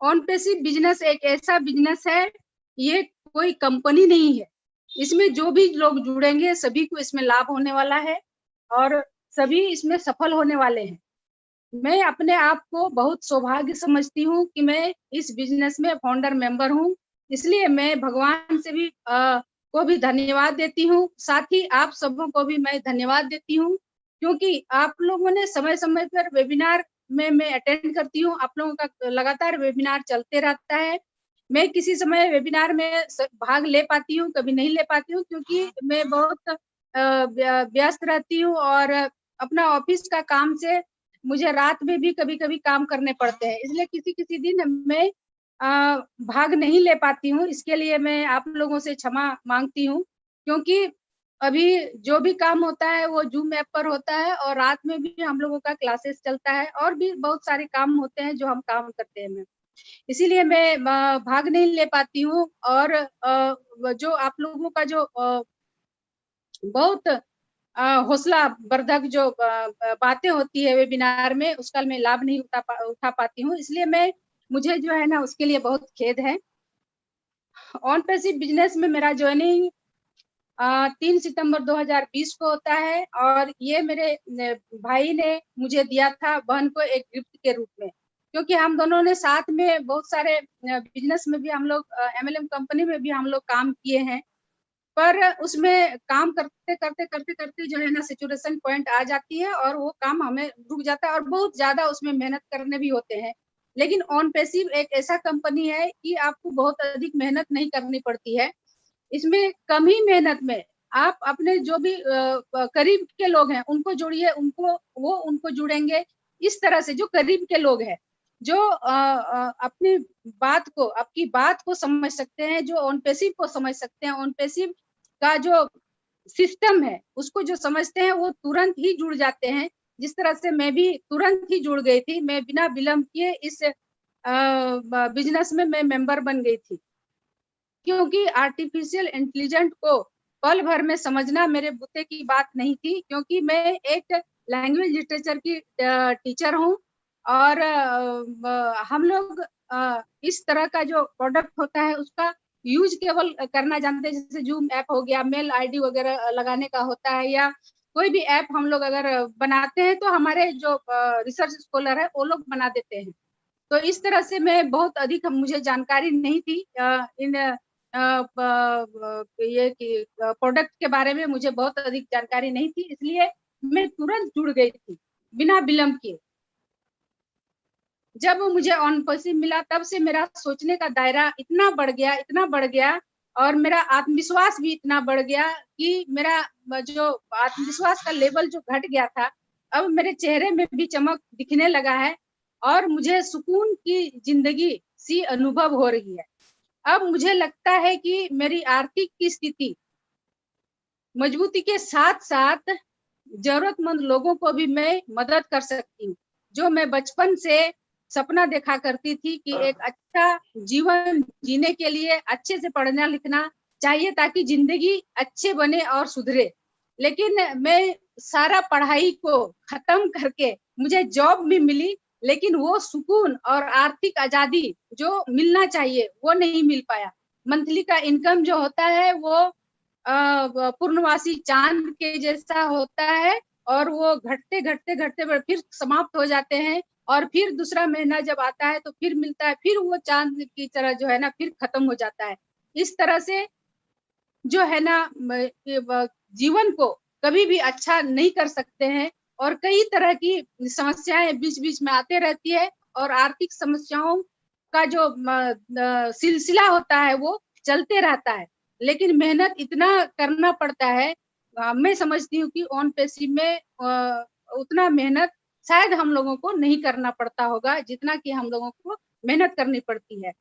ऑन पैसिव बिजनेस एक ऐसा बिजनेस है, ये कोई कंपनी नहीं है। इसमें जो भी लोग जुड़ेंगे सभी को इसमें लाभ होने वाला है और सभी इसमें सफल होने वाले हैं। मैं अपने आप को बहुत सौभाग्य समझती हूँ कि मैं इस बिजनेस में फाउंडर मेंबर हूँ। इसलिए मैं भगवान से भी को भी धन्यवाद देती हूँ, साथ ही आप सबों को भी मैं धन्यवाद देती हूँ, क्योंकि आप लोगों ने समय समय पर वेबिनार में मैं अटेंड करती हूँ। आप लोगों का लगातार वेबिनार चलते रहता है। मैं किसी समय वेबिनार में भाग ले पाती हूँ, कभी नहीं ले पाती हूँ, क्योंकि मैं बहुत व्यस्त रहती हूँ और अपना ऑफिस का काम से मुझे रात में भी कभी कभी काम करने पड़ते हैं। इसलिए किसी किसी दिन मैं भाग नहीं ले पाती हूँ। इसके लिए मैं आप लोगों से क्षमा मांगती हूँ, क्योंकि अभी जो भी काम होता है वो जूम ऐप पर होता है और रात में भी हम लोगों का क्लासेस चलता है और भी बहुत सारे काम होते हैं जो हम काम करते हैं। इसीलिए मैं भाग नहीं ले पाती हूँ और जो आप लोगों का जो बहुत हौसला वर्धक जो बातें होती है वेबिनार में, उसका मैं लाभ नहीं उठा पाती हूँ। इसलिए मुझे जो है ना उसके लिए बहुत खेद है। ऑन पैसिव बिजनेस में मेरा ज्वाइनिंग 3 सितंबर 2020 को होता है और ये मेरे भाई ने मुझे दिया था बहन को एक गिफ्ट के रूप में, क्योंकि हम दोनों ने साथ में बहुत सारे बिजनेस में भी हम लोग MLM कंपनी में भी हम लोग काम किए हैं, पर उसमें काम करते जो है ना सैचुरेशन पॉइंट आ जाती है और वो काम हमें रुक जाता है और बहुत ज्यादा उसमें मेहनत करने भी होते हैं। लेकिन ऑन पैसिव एक ऐसा कंपनी है कि आपको बहुत अधिक मेहनत नहीं करनी पड़ती है। इसमें कम ही मेहनत में आप अपने जो भी करीब के लोग हैं उनको जोड़िए, उनको जुड़ेंगे। इस तरह से जो करीब के लोग हैं, जो अपनी आपकी बात को समझ सकते हैं, जो ऑन पैसिव को समझ सकते हैं, ऑन पैसिव का जो सिस्टम है उसको जो समझते हैं वो तुरंत ही जुड़ जाते हैं। जिस तरह से मैं भी तुरंत ही जुड़ गई थी, मैं बिना विलंब किए इस बिजनेस में मैं मेंबर बन गई थी, क्योंकि आर्टिफिशियल इंटेलिजेंट को पल भर में समझना मेरे बुते की बात नहीं थी, क्योंकि मैं एक लैंग्वेज लिटरेचर की टीचर हूँ और हम लोग इस तरह का जो प्रोडक्ट होता है उसका यूज केवल करना जानते हैं। जैसे जूम ऐप हो गया, मेल आईडी वगैरह लगाने का होता है, या कोई भी ऐप हम लोग अगर बनाते हैं तो हमारे जो रिसर्च स्कॉलर है वो लोग बना देते हैं। तो इस तरह से मैं बहुत अधिक मुझे जानकारी नहीं थी इन ये कि प्रोडक्ट के बारे में मुझे बहुत अधिक जानकारी नहीं थी, इसलिए मैं तुरंत जुड़ गई थी बिना विलंब किए। जब मुझे ऑन पैसिव मिला तब से मेरा सोचने का दायरा इतना बढ़ गया और मेरा आत्मविश्वास भी इतना बढ़ गया कि मेरा जो आत्मविश्वास का लेवल जो घट गया था, अब मेरे चेहरे में भी चमक दिखने लगा है और मुझे सुकून की जिंदगी सी अनुभव हो रही है। अब मुझे लगता है कि मेरी आर्थिक की स्थिति मजबूती के साथ साथ जरूरतमंद लोगों को भी मैं मदद कर सकती हूँ। जो मैं बचपन से सपना देखा करती थी कि एक अच्छा जीवन जीने के लिए अच्छे से पढ़ना लिखना चाहिए ताकि जिंदगी अच्छे बने और सुधरे, लेकिन मैं सारा पढ़ाई को खत्म करके मुझे जॉब भी मिली, लेकिन वो सुकून और आर्थिक आजादी जो मिलना चाहिए वो नहीं मिल पाया। मंथली का इनकम जो होता है वो पूर्णवासी चांद के जैसा होता है और वो घटते फिर समाप्त हो जाते हैं और फिर दूसरा महीना जब आता है तो फिर मिलता है, फिर वो चांद की तरह जो है ना फिर खत्म हो जाता है। इस तरह से जो है ना जीवन को कभी भी अच्छा नहीं कर सकते हैं और कई तरह की समस्याएं बीच बीच में आते रहती है और आर्थिक समस्याओं का जो सिलसिला होता है वो चलते रहता है। लेकिन मेहनत इतना करना पड़ता है। मैं समझती हूँ कि ऑन पेशिप में उतना मेहनत शायद हम लोगों को नहीं करना पड़ता होगा जितना कि हम लोगों को मेहनत करनी पड़ती है।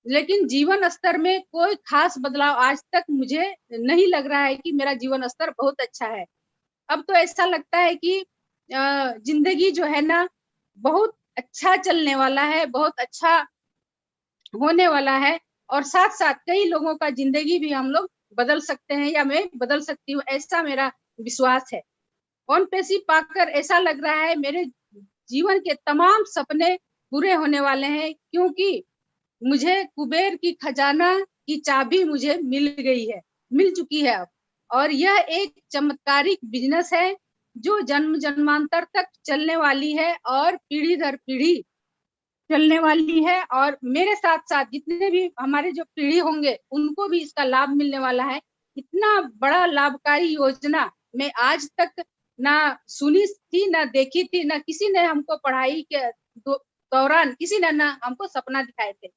लेकिन जीवन स्तर में कोई खास बदलाव आज तक मुझे नहीं लग रहा है कि मेरा जीवन स्तर बहुत अच्छा है। अब तो ऐसा लगता है कि जिंदगी जो है ना बहुत अच्छा चलने वाला है, बहुत अच्छा होने वाला है, और साथ साथ कई लोगों का जिंदगी भी हम लोग बदल सकते हैं या मैं बदल सकती हूँ, ऐसा मेरा विश्वास है। ऑन पेशिप पाकर ऐसा लग रहा है मेरे जीवन के तमाम सपने पूरे होने वाले हैं, क्योंकि मुझे कुबेर की खजाना की चाबी मुझे मिल चुकी है अब। और यह एक चमत्कारिक बिजनेस है जो जन्म जन्मांतर तक चलने वाली है और पीढ़ी दर पीढ़ी चलने वाली है, और मेरे साथ साथ जितने भी हमारे जो पीढ़ी होंगे उनको भी इसका लाभ मिलने वाला है। इतना बड़ा लाभकारी योजना मैं आज तक ना सुनी थी, ना देखी थी, ना किसी ने हमको पढ़ाई के दौरान किसी ने ना हमको सपना दिखाए थे।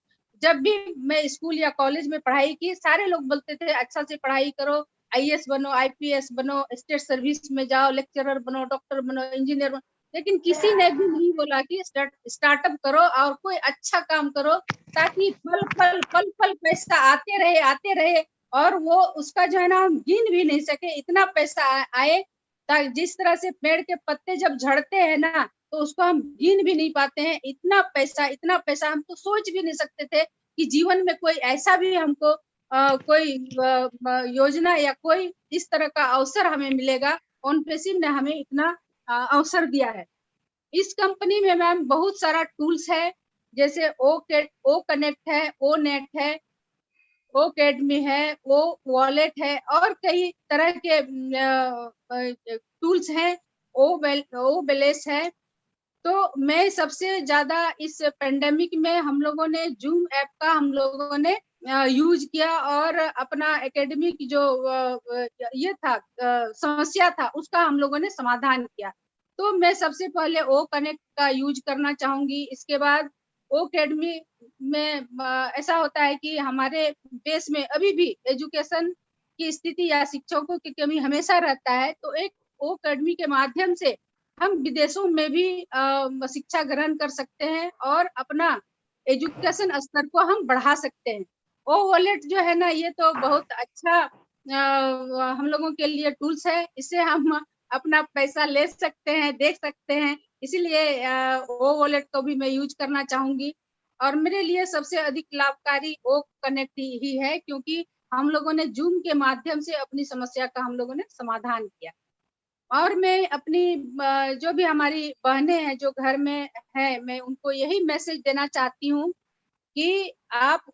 जब भी मैं स्कूल या कॉलेज में पढ़ाई की, सारे लोग बोलते थे अच्छा से पढ़ाई करो, आईएएस बनो, आईपीएस बनो, स्टेट सर्विस में जाओ, लेक्चरर बनो, डॉक्टर बनो, इंजीनियर बनो, लेकिन किसी ने भी नहीं बोला कि स्टार्टअप करो और कोई अच्छा काम करो ताकि पल पल पैसा आते रहे और वो उसका जो है ना हम गिन भी नहीं सके, इतना पैसा आए। जिस तरह से पेड़ के पत्ते जब झड़ते हैं ना तो उसको हम गिन भी नहीं पाते हैं, इतना पैसा हम तो सोच भी नहीं सकते थे कि जीवन में कोई ऐसा भी हमको कोई योजना या कोई इस तरह का अवसर हमें मिलेगा। ऑन पेशिप ने हमें इतना अवसर दिया है। इस कंपनी में मैम बहुत सारा टूल्स है, जैसे ओ कनेक्ट है, ओ नेट है, ओ अकेडमी है, ओ वॉलेट है, और कई तरह के टूल्स हैं, ओ बेलेस है। तो मैं सबसे ज्यादा इस पेंडेमिक में हम लोगों ने जूम ऐप का हम लोगों ने यूज किया और अपना एकेडमिक जो ये था समस्या था उसका हम लोगों ने समाधान किया। तो मैं सबसे पहले ओ कनेक्ट का यूज करना चाहूंगी। इसके बाद ओ अकेडमी में ऐसा होता है कि हमारे देश में अभी भी एजुकेशन की स्थिति या शिक्षकों की कमी हमेशा रहता है, तो एक ओ अकेडमी के माध्यम से हम विदेशों में भी शिक्षा ग्रहण कर सकते हैं और अपना एजुकेशन स्तर को हम बढ़ा सकते हैं। ओ वॉलेट जो है ना ये तो बहुत अच्छा हम लोगों के लिए टूल्स है, इससे हम अपना पैसा ले सकते हैं, देख सकते हैं, इसीलिए ओ वॉलेट को भी मैं यूज करना चाहूंगी। और मेरे लिए सबसे अधिक लाभकारी ओ कनेक्ट ही है, क्योंकि हम लोगों ने जूम के माध्यम से अपनी समस्या का हम लोगों ने समाधान किया। और मैं अपनी जो भी हमारी बहनें हैं जो घर में है, मैं उनको यही मैसेज देना चाहती हूँ कि आप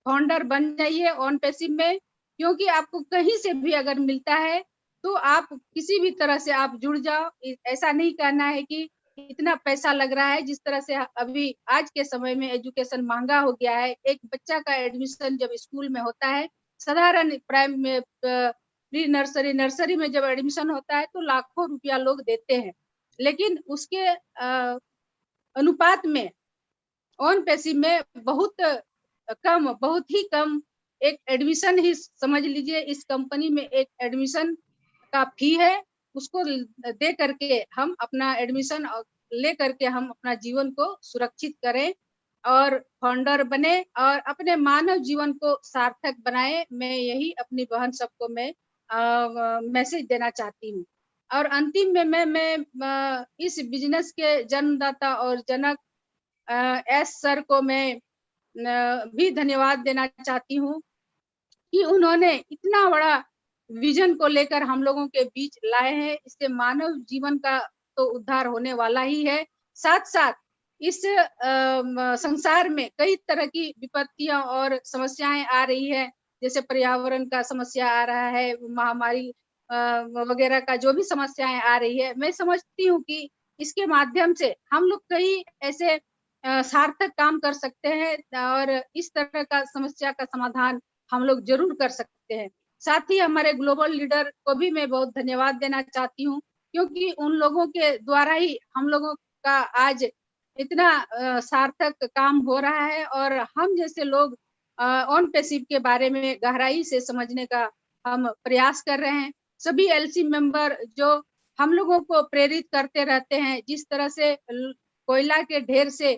फाउंडर बन जाइए ऑन पेशिप में, क्योंकि आपको कहीं से भी अगर मिलता है तो आप किसी भी तरह से आप जुड़ जाओ। ऐसा नहीं कहना है कि इतना पैसा लग रहा है, जिस तरह से अभी आज के समय में एजुकेशन महंगा हो गया है। एक बच्चा का एडमिशन जब स्कूल में होता है, साधारण प्राइम में प्री नर्सरी में जब एडमिशन होता है तो लाखों रुपया लोग देते हैं, लेकिन उसके अनुपात में ऑन पेशिप में बहुत ही कम एक एडमिशन ही समझ लीजिए, इस कंपनी में एक एडमिशन का फी है, उसको दे करके हम अपना एडमिशन ले करके हम अपना जीवन को सुरक्षित करें और फाउंडर बने और अपने मानव जीवन को सार्थक बनाए। मैं यही अपनी बहन सबको मैं मैसेज देना चाहती हूँ। और अंतिम में मैं इस बिजनेस के जन्मदाता और जनक एस सर को मैं भी धन्यवाद देना चाहती हूँ कि उन्होंने इतना बड़ा विजन को लेकर हम लोगों के बीच लाए हैं। इससे मानव जीवन का तो उद्धार होने वाला ही है, साथ साथ इस संसार में कई तरह की विपत्तियां और समस्याएं आ रही है, जैसे पर्यावरण का समस्या आ रहा है, महामारी वगैरह का जो भी समस्याएं आ रही है, मैं समझती हूँ कि इसके माध्यम से हम लोग कई ऐसे सार्थक काम कर सकते हैं और इस तरह का समस्या का समाधान हम लोग जरूर कर सकते हैं। साथ ही हमारे ग्लोबल लीडर को भी मैं बहुत धन्यवाद देना चाहती हूँ, क्योंकि उन लोगों के द्वारा ही हम लोगों का आज इतना सार्थक काम हो रहा है और हम जैसे लोग ऑन पैसिव के बारे में गहराई से समझने का हम प्रयास कर रहे हैं। सभी एलसी मेंबर जो हम लोगों को प्रेरित करते रहते हैं, जिस तरह से कोयला के ढेर से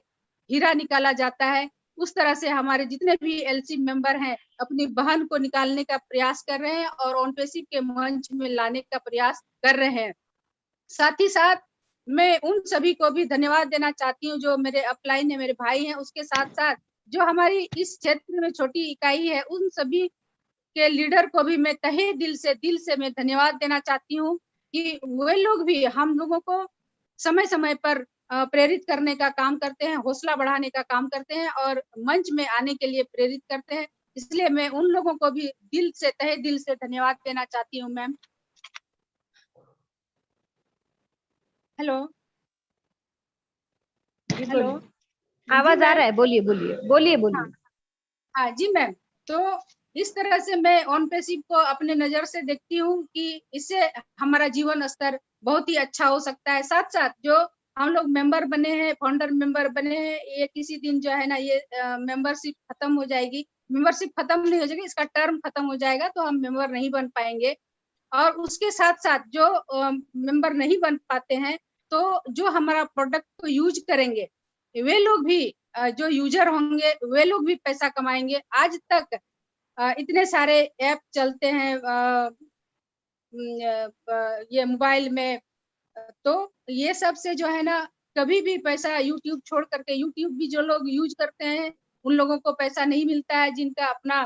हीरा निकाला जाता है, उस तरह से हमारे जितने भी एलसी मेंबर हैं अपनी बहन को निकालने का प्रयास कर रहे हैं और ऑन पैसिव के मंच में लाने का प्रयास कर रहे हैं। साथ ही साथ मैं उन सभी को भी धन्यवाद देना चाहती हूँ जो मेरे अपलाइन है, मेरे भाई हैं। उसके साथ साथ जो हमारी इस क्षेत्र में छोटी इकाई है, उन सभी के लीडर को भी मैं तहे दिल से मैं धन्यवाद देना चाहती हूँ कि वे लोग भी हम लोगों को समय समय पर प्रेरित करने का काम करते हैं, हौसला बढ़ाने का काम करते हैं और मंच में आने के लिए प्रेरित करते हैं। इसलिए मैं उन लोगों को भी तहे दिल से धन्यवाद देना चाहती हूँ। मैम हेलो हेलो, आवाज आ रहा है, बोलिए बोलिए बोलिए बोलिए। हाँ जी मैम, तो इस तरह से मैं ऑन पैसिव को अपने नजर से देखती हूँ कि इससे हमारा जीवन स्तर बहुत ही अच्छा हो सकता है। साथ साथ जो हम लोग मेंबर बने हैं, फाउंडर मेंबर बने हैं, ये किसी दिन जो है ना ये मेंबरशिप खत्म हो जाएगी। मेंबरशिप खत्म नहीं हो जाएगी, इसका टर्म खत्म हो जाएगा तो हम मेंबर नहीं बन पाएंगे। और उसके साथ साथ जो मेंबर नहीं बन पाते हैं, तो जो हमारा प्रोडक्ट को यूज करेंगे वे लोग भी जो यूजर होंगे वे लोग भी पैसा कमाएंगे। आज तक इतने सारे ऐप चलते हैं ये मोबाइल में, तो ये सब से जो है ना कभी भी पैसा यूट्यूब छोड़ करके, यूट्यूब भी जो लोग यूज करते हैं उन लोगों को पैसा नहीं मिलता है। जिनका अपना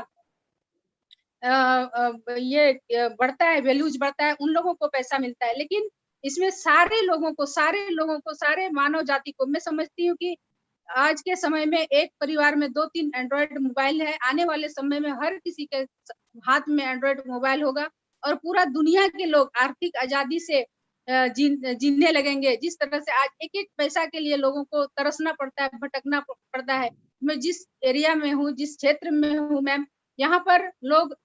ये बढ़ता है, वैल्यूज बढ़ता है, उन लोगों को पैसा मिलता है। लेकिन इसमें सारे लोगों को, सारे मानव जाति को, मैं समझती हूँ कि आज के समय में एक परिवार में 2-3 एंड्रॉयड मोबाइल है। आने वाले समय में हर किसी के हाथ में एंड्रॉयड मोबाइल होगा और पूरा दुनिया के लोग आर्थिक आजादी से जीने लगेंगे। जिस तरह से आज एक एक पैसा के लिए लोगों को तरसना पड़ता है, भटकना पड़ता है। मैं जिस एरिया में हूँ, जिस क्षेत्र में हूँ मैम, यहाँ पर लोग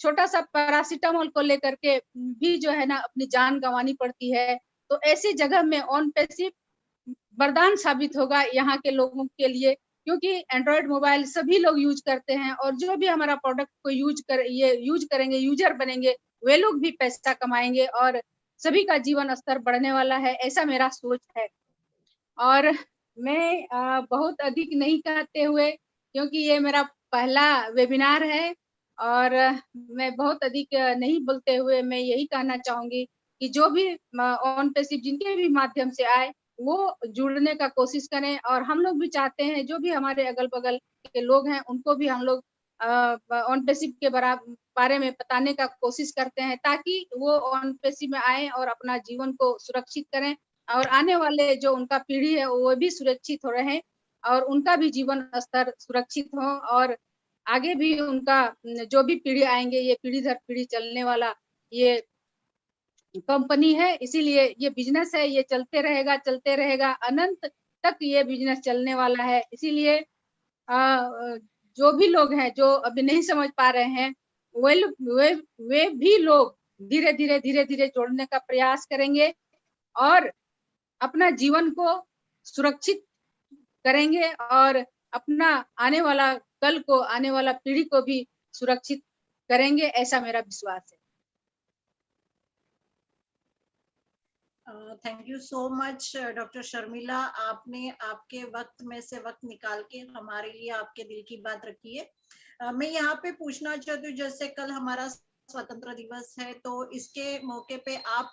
छोटा सा पैरासिटामोल को लेकर के भी जो है ना अपनी जान गंवानी पड़ती है। तो ऐसी जगह में ऑन पैसिव वरदान साबित होगा यहाँ के लोगों के लिए, क्योंकि एंड्रॉयड मोबाइल सभी लोग यूज करते हैं और जो भी हमारा प्रोडक्ट को यूज करेंगे, यूजर बनेंगे, वे लोग भी पैसा कमाएंगे और सभी का जीवन स्तर बढ़ने वाला है, ऐसा मेरा सोच है। और मैं बहुत अधिक नहीं कहते हुए, क्योंकि ये मेरा पहला वेबिनार है, और मैं बहुत अधिक नहीं बोलते हुए मैं यही कहना चाहूंगी कि जो भी ऑन पैसिव जिनके भी माध्यम से आए वो जुड़ने का कोशिश करें। और हम लोग भी चाहते हैं जो भी हमारे अगल बगल के लोग हैं उनको भी हम लोग ऑन पैसिव के बारे में बताने का कोशिश करते हैं, ताकि वो ऑन पैसिव में आए और अपना जीवन को सुरक्षित करें और आने वाले जो उनका पीढ़ी है वो भी सुरक्षित हो रहे और उनका भी जीवन स्तर सुरक्षित हो और आगे भी उनका जो भी पीढ़ी आएंगे, ये पीढ़ी दर पीढ़ी चलने वाला ये कंपनी है, इसीलिए ये बिजनेस है, ये चलते रहेगा अनंत तक ये बिजनेस चलने वाला है। इसीलिए जो भी लोग हैं जो अभी नहीं समझ पा रहे हैं वे भी लोग धीरे धीरे जोड़ने का प्रयास करेंगे और अपना जीवन को सुरक्षित करेंगे और अपना आने वाला कल को, आने वाला पीढ़ी को भी सुरक्षित करेंगे, ऐसा मेरा विश्वास है। Thank you so much doctor Sharmila, आपने आपके वक्त में से वक्त निकाल के हमारे लिए आपके दिल की बात रखी है। मैं यहाँ पे पूछना चाहती हूँ, जैसे कल हमारा स्वतंत्र दिवस है, तो इसके मौके पे आप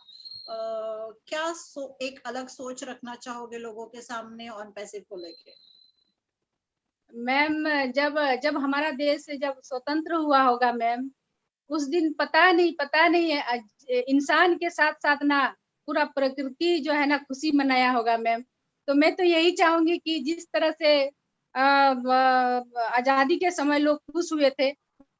क्या एक अलग सोच रखना चाहोगे लोगों के सामने ऑन पैसिव को लेके? मैम, जब हमारा देश जब स्वतंत्र हुआ होगा मैम, उस दिन पता नहीं है इंसान के साथ साथ ना पूरा प्रकृति जो है ना खुशी मनाया होगा मैम। तो मैं तो यही चाहूंगी कि जिस तरह से आजादी के समय लोग खुश हुए थे,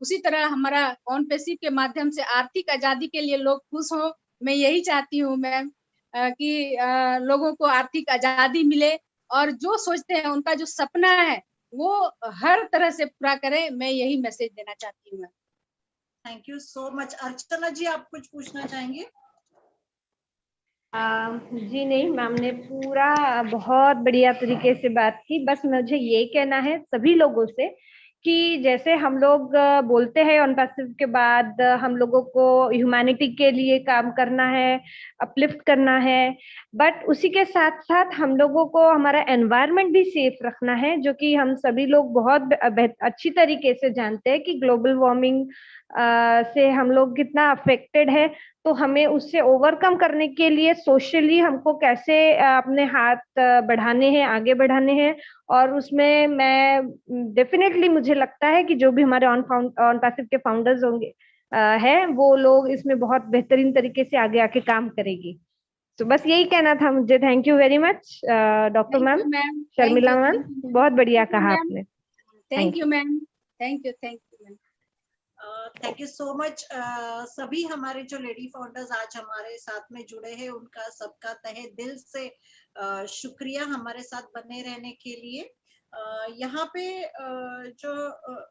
उसी तरह हमारा ऑन पैसिव के माध्यम से आर्थिक आजादी के लिए लोग खुश हो। मैं यही चाहती हूँ मैम कि लोगों को आर्थिक आजादी मिले और जो सोचते हैं उनका जो सपना है वो हर तरह से पूरा करें। मैं यही मैसेज देना चाहती हूँ। Thank you so much. Archana ji, आप कुछ पूछना चाहेंगे? जी नहीं मैम, ने पूरा बहुत बढ़िया तरीके से बात की। बस मुझे ये कहना है सभी लोगों से कि जैसे हम लोग बोलते हैं ऑन पैसिव के बाद हम लोगों को ह्यूमैनिटी के लिए काम करना है, अपलिफ्ट करना है, बट उसी के साथ साथ हम लोगों को हमारा एनवायरनमेंट भी सेफ रखना है, जो कि हम सभी लोग बहुत अच्छी तरीके से जानते हैं कि ग्लोबल वार्मिंग से हम लोग कितना अफेक्टेड है। तो हमें उससे ओवरकम करने के लिए सोशली हमको कैसे अपने हाथ बढ़ाने हैं, आगे बढ़ाने हैं। और उसमें मैं डेफिनेटली मुझे लगता है कि जो भी हमारे ऑन पैसिव के फाउंडर्स होंगे है, वो लोग इसमें बहुत बेहतरीन तरीके से आगे आके काम करेगी। तो बस यही कहना था मुझे। Thank you very much doctor ma'am, Sharmila ma'am, बहुत बढ़िया कहा आपने। Thank you ma'am, thank you ma'am. Thank you so much. सभी हमारे जो लेडी फाउंडर्स आज हमारे साथ में जुड़े हैं, उनका सबका तहे दिल से शुक्रिया हमारे साथ बने रहने के लिए। यहाँ पे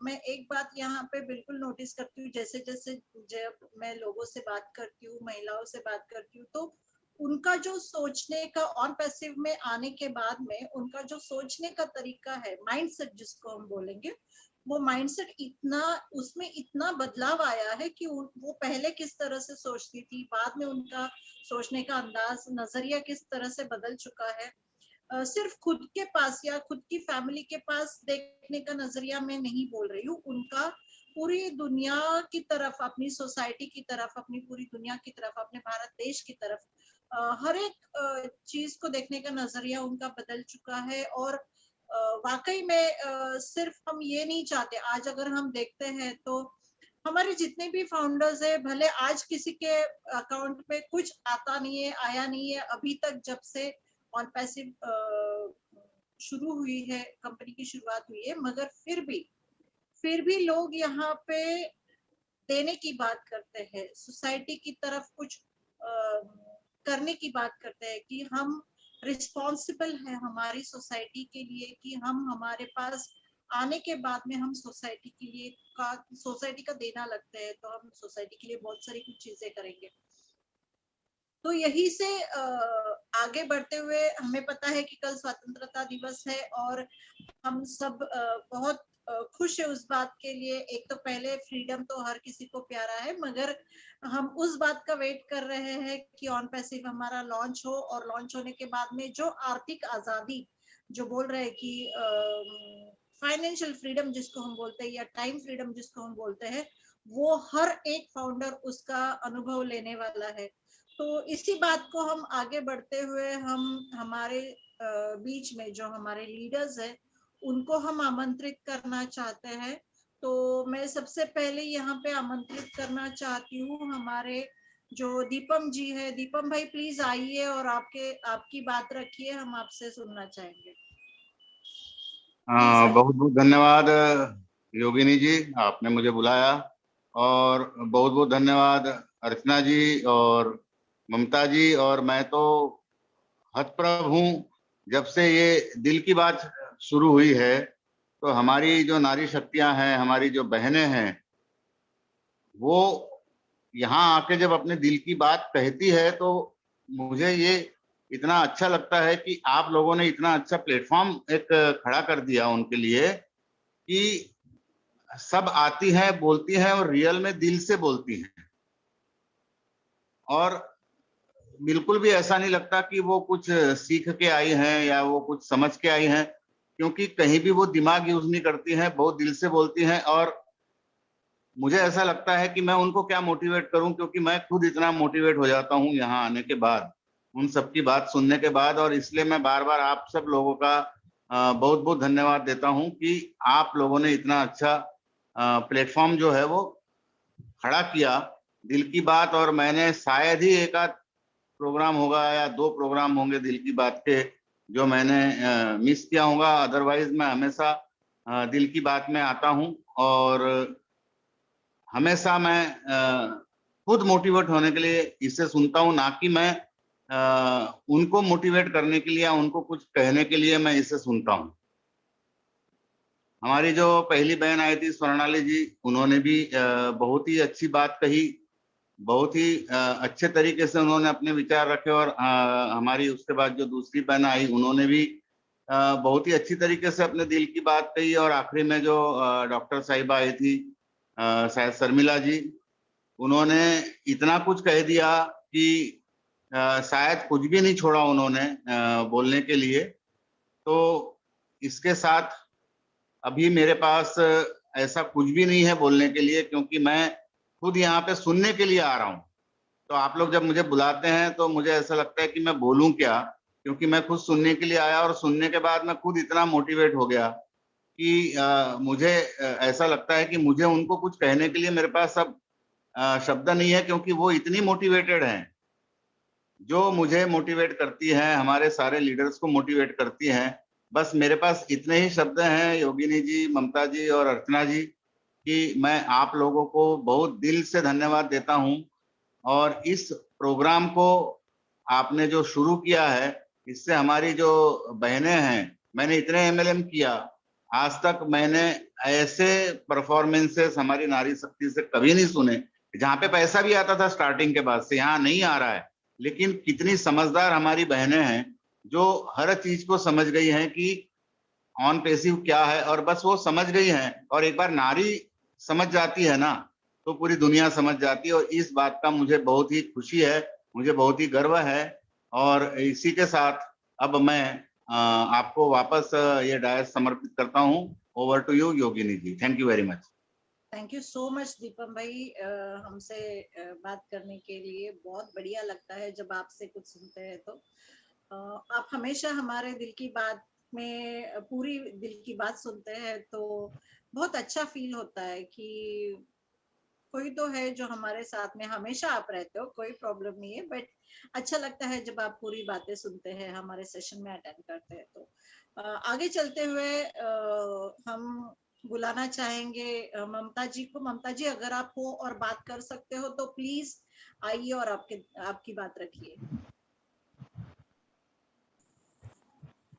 मैं एक बात यहाँ पे बिल्कुल नोटिस करती हूँ, जैसे जैसे जब मैं लोगों से बात करती हूँ, महिलाओं से बात करती हूँ, तो उनका जो सोचने का ऑन पैसिव में आने के बाद में उनका जो सोचने का तरीका है, माइंडसेट जिसको हम बोलेंगे, वो माइंडसेट इतना, उसमें इतना बदलाव आया है कि वो पहले किस तरह से सोचती थी, बाद में उनका सोचने का अंदाज, नजरिया किस तरह से बदल चुका है। सिर्फ खुद के पास या खुद की फैमिली के पास देखने का नजरिया मैं नहीं बोल रही हूँ, उनका पूरी दुनिया की तरफ, अपनी सोसाइटी की तरफ, अपनी पूरी दुनिया की तरफ, अपने भारत देश की तरफ हर एक चीज को देखने का नजरिया उनका बदल चुका है। और वाकई में सिर्फ हम ये नहीं चाहते, आज अगर हम देखते हैं तो हमारे जितने भी फाउंडर्स है, भले आज किसी के अकाउंट पे कुछ आता नहीं है, आया नहीं है अभी तक, जब से ऑन पैसिव शुरू हुई है, कंपनी की शुरुआत हुई है, मगर फिर भी लोग यहाँ पे देने की बात करते हैं, सोसाइटी की तरफ कुछ करने की बात करते हैं कि हम रिस्पॉन्सिबल है हमारी सोसाइटी के लिए, कि हम हमारे पास आने के बाद में हम सोसाइटी के लिए सोसाइटी का देना लगता है, तो हम सोसाइटी के लिए बहुत सारी कुछ चीजें करेंगे। तो यही से आगे बढ़ते हुए हमें पता है कि कल स्वतंत्रता दिवस है और हम सब बहुत खुश है उस बात के लिए। एक तो पहले फ्रीडम तो हर किसी को प्यारा है, मगर हम उस बात का वेट कर रहे हैं कि ऑन पैसिव हमारा लॉन्च हो, और लॉन्च होने के बाद में जो आर्थिक आजादी जो बोल रहे हैं कि फाइनेंशियल फ्रीडम जिसको हम बोलते हैं, या टाइम फ्रीडम जिसको हम बोलते हैं, वो हर एक फाउंडर उसका अनुभव लेने वाला है। तो इसी बात को हम आगे बढ़ते हुए हम हमारे बीच में जो हमारे लीडर्स है उनको हम आमंत्रित करना चाहते हैं। तो मैं सबसे पहले यहाँ पे आमंत्रित करना चाहती हूँ हमारे जो दीपम जी है। दीपम भाई प्लीज आइए और आपकी बात रखिए, हम आपसे सुनना चाहेंगे। बहुत बहुत धन्यवाद योगिनी जी, आपने मुझे बुलाया, और बहुत बहुत धन्यवाद अर्चना जी और ममता जी। और मैं तो हतप्रभ हूँ, जब से ये दिल की बात शुरू हुई है तो हमारी जो नारी शक्तियां हैं, हमारी जो बहनें हैं, वो यहाँ आके जब अपने दिल की बात कहती है तो मुझे ये इतना अच्छा लगता है कि आप लोगों ने इतना अच्छा प्लेटफॉर्म एक खड़ा कर दिया उनके लिए कि सब आती हैं, बोलती हैं और रियल में दिल से बोलती हैं, और बिल्कुल भी ऐसा नहीं लगता कि वो कुछ सीख के आई हैं या वो कुछ समझ के आई हैं, क्योंकि कहीं भी वो दिमाग यूज नहीं करती हैं, बहुत दिल से बोलती हैं। और मुझे ऐसा लगता है कि मैं उनको क्या मोटिवेट करूं, क्योंकि मैं खुद इतना मोटिवेट हो जाता हूं यहाँ आने के बाद, उन सबकी बात सुनने के बाद। और इसलिए मैं बार बार आप सब लोगों का बहुत बहुत धन्यवाद देता हूं कि आप लोगों ने इतना अच्छा प्लेटफॉर्म जो है वो खड़ा किया, दिल की बात। और मैंने शायद ही एक आध प्रोग्राम होगा या 2 प्रोग्राम होंगे दिल की बात के जो मैंने मिस किया होगा, अदरवाइज मैं हमेशा दिल की बात में आता हूं, और हमेशा मैं खुद मोटिवेट होने के लिए इसे सुनता हूं, ना कि मैं उनको मोटिवेट करने के लिए या उनको कुछ कहने के लिए मैं इसे सुनता हूं। हमारी जो पहली बहन आई थी स्वर्णाली जी, उन्होंने भी बहुत ही अच्छी बात कही, बहुत ही अच्छे तरीके से उन्होंने अपने विचार रखे। और हमारी उसके बाद जो दूसरी बहन आई, उन्होंने भी बहुत ही अच्छी तरीके से अपने दिल की बात कही। और आखिरी में जो डॉक्टर साहिबा आई थी, शायद शर्मिला जी, उन्होंने इतना कुछ कह दिया कि शायद कुछ भी नहीं छोड़ा उन्होंने बोलने के लिए। तो इसके साथ अभी मेरे पास ऐसा कुछ भी नहीं है बोलने के लिए, क्योंकि मैं खुद यहाँ पे सुनने के लिए आ रहा हूँ। तो आप लोग जब मुझे बुलाते हैं तो मुझे ऐसा लगता है कि मैं बोलूं क्या, क्योंकि मैं खुद सुनने के लिए आया और सुनने के बाद मैं खुद इतना मोटिवेट हो गया कि मुझे ऐसा लगता है कि मुझे उनको कुछ कहने के लिए मेरे पास अब शब्द नहीं है, क्योंकि वो इतनी मोटिवेटेड हैं। जो मुझे मोटिवेट करती हैं, हमारे सारे लीडर्स को मोटिवेट करती हैं। बस मेरे पास इतने ही शब्द हैं योगिनी जी, ममता जी और अर्चना जी, कि मैं आप लोगों को बहुत दिल से धन्यवाद देता हूं। और इस प्रोग्राम को आपने जो शुरू किया है, इससे हमारी जो बहनें हैं, मैंने इतने एमएलएम किया, आज तक मैंने ऐसे परफॉर्मेंसेस हमारी नारी शक्ति से कभी नहीं सुने। जहाँ पे पैसा भी आता था स्टार्टिंग के बाद से, यहाँ नहीं आ रहा है। लेकिन कितनी समझदार हमारी बहनें हैं, जो हर चीज को समझ गई हैं कि ऑन पैसिव क्या है, और बस वो समझ गई हैं। और एक बार नारी समझ जाती है ना, तो पूरी दुनिया समझ जाती है। और इस बात का मुझे बहुत ही खुशी है, मुझे बहुत ही गर्व है। और इसी के साथ अब मैं आपको वापस ये डायस समर्पित करता हूँ। Over to you Yogini ji, thank you very much. Thank you so much Deepam भाई, हमसे बात करने के लिए। बहुत बढ़िया लगता है जब आपसे कुछ सुनते हैं। तो आप हमेशा हमारे दिल की बात में पूरी दिल की बात सुनते हैं, तो बहुत अच्छा फील होता है कि कोई तो है जो हमारे साथ में हमेशा आप रहते हो, कोई प्रॉब्लम नहीं है। बट अच्छा लगता है जब आप पूरी बातें सुनते हैं, हमारे सेशन में अटेंड करते हैं। तो आगे चलते हुए हम बुलाना चाहेंगे ममता जी को। ममता जी, अगर आप हो और बात कर सकते हो तो प्लीज आइए और आपकी बात रखिए।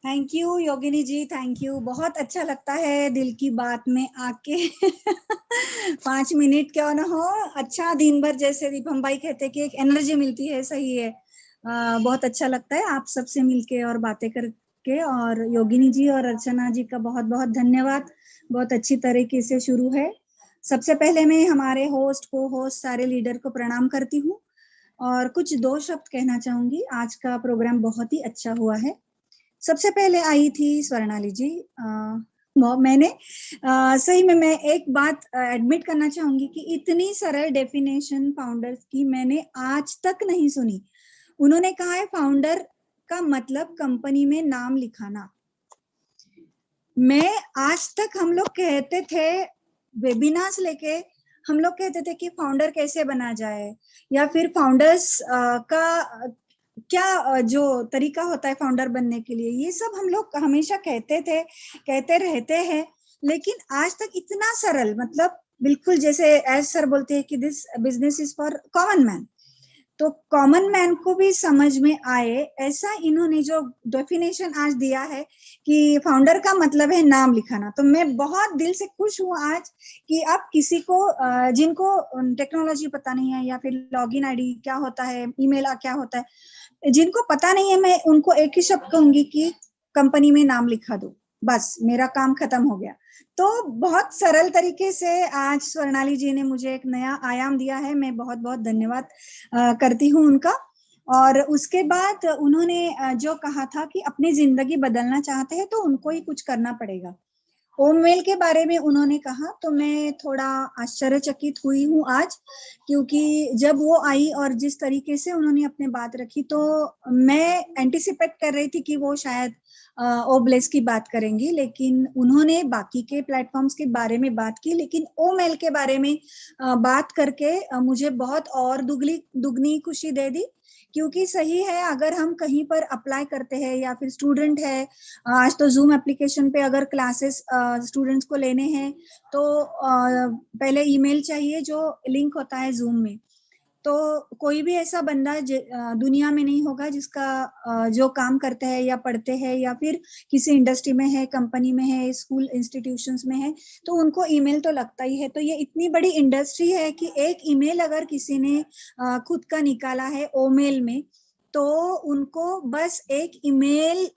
Thank you Yogini ji, thank you. बहुत अच्छा लगता है दिल की बात में आके 5 मिनट क्यों ना हो, अच्छा दिन भर, जैसे दीपम भाई कहते कि एक एनर्जी मिलती है। सही है, बहुत अच्छा लगता है आप सबसे मिलके और बातें करके। और योगिनी जी और अर्चना जी का बहुत बहुत धन्यवाद, बहुत अच्छी तरीके से शुरू है। सबसे पहले मैं हमारे होस्ट सारे लीडर को प्रणाम करती हूँ और कुछ 2 शब्द कहना चाहूंगी। आज का प्रोग्राम बहुत ही अच्छा हुआ है। सबसे पहले आई थी स्वर्णाली जी। मैंने सही में मैं एक बात एडमिट करना चाहूंगी कि इतनी सरल डेफिनेशन फाउंडर्स की मैंने आज तक नहीं सुनी। उन्होंने कहा है फाउंडर का मतलब कंपनी में नाम लिखाना। मैं आज तक, हम लोग कहते थे वेबिनार्स लेके, हम लोग कहते थे कि फाउंडर कैसे बना जाए, या फिर फाउंडर्स का क्या जो तरीका होता है फाउंडर बनने के लिए, ये सब हम लोग हमेशा कहते थे, कहते रहते हैं। लेकिन आज तक इतना सरल, मतलब बिल्कुल जैसे एज सर बोलते हैं कि this business is for common man, तो कॉमन मैन को भी समझ में आए, ऐसा इन्होंने जो डेफिनेशन आज दिया है कि फाउंडर का मतलब है नाम लिखाना। तो मैं बहुत दिल से खुश हूँ आज कि आप किसी को जिनको टेक्नोलॉजी पता नहीं है, या फिर लॉगिन आईडी क्या होता है, ईमेल क्या होता है, जिनको पता नहीं है, मैं उनको एक ही शब्द कहूंगी कि कंपनी में नाम लिखा दो, बस मेरा काम खत्म हो गया। तो बहुत सरल तरीके से आज स्वर्णाली जी ने मुझे एक नया आयाम दिया है। मैं बहुत बहुत धन्यवाद करती हूँ उनका। और उसके बाद उन्होंने जो कहा था कि अपनी जिंदगी बदलना चाहते हैं तो उनको ही कुछ करना पड़ेगा। ओमवेल के बारे में उन्होंने कहा तो मैं थोड़ा आश्चर्यचकित हुई हूँ आज, क्योंकि जब वो आई और जिस तरीके से उन्होंने अपनी बात रखी, तो मैं एंटिसिपेट कर रही थी कि वो शायद ओब्लेस की बात करेंगी, लेकिन उन्होंने बाकी के प्लेटफॉर्म्स के बारे में बात की, लेकिन ओमेल के बारे में बात करके मुझे बहुत और दुगनी खुशी दे दी। क्योंकि सही है, अगर हम कहीं पर अप्लाई करते हैं या फिर स्टूडेंट है, आज तो जूम एप्लीकेशन पे अगर क्लासेस स्टूडेंट्स को लेने हैं तो पहले ईमेल चाहिए जो लिंक होता है जूम में। तो कोई भी ऐसा बंदा दुनिया में नहीं होगा जिसका जो काम करते हैं या पढ़ते हैं या फिर किसी इंडस्ट्री में है, कंपनी में है, स्कूल इंस्टीट्यूशंस में है, तो उनको ईमेल तो लगता ही है। तो ये इतनी बड़ी इंडस्ट्री है कि एक ईमेल अगर किसी ने खुद का निकाला है ओमेल में, तो उनको बस एक ईमेल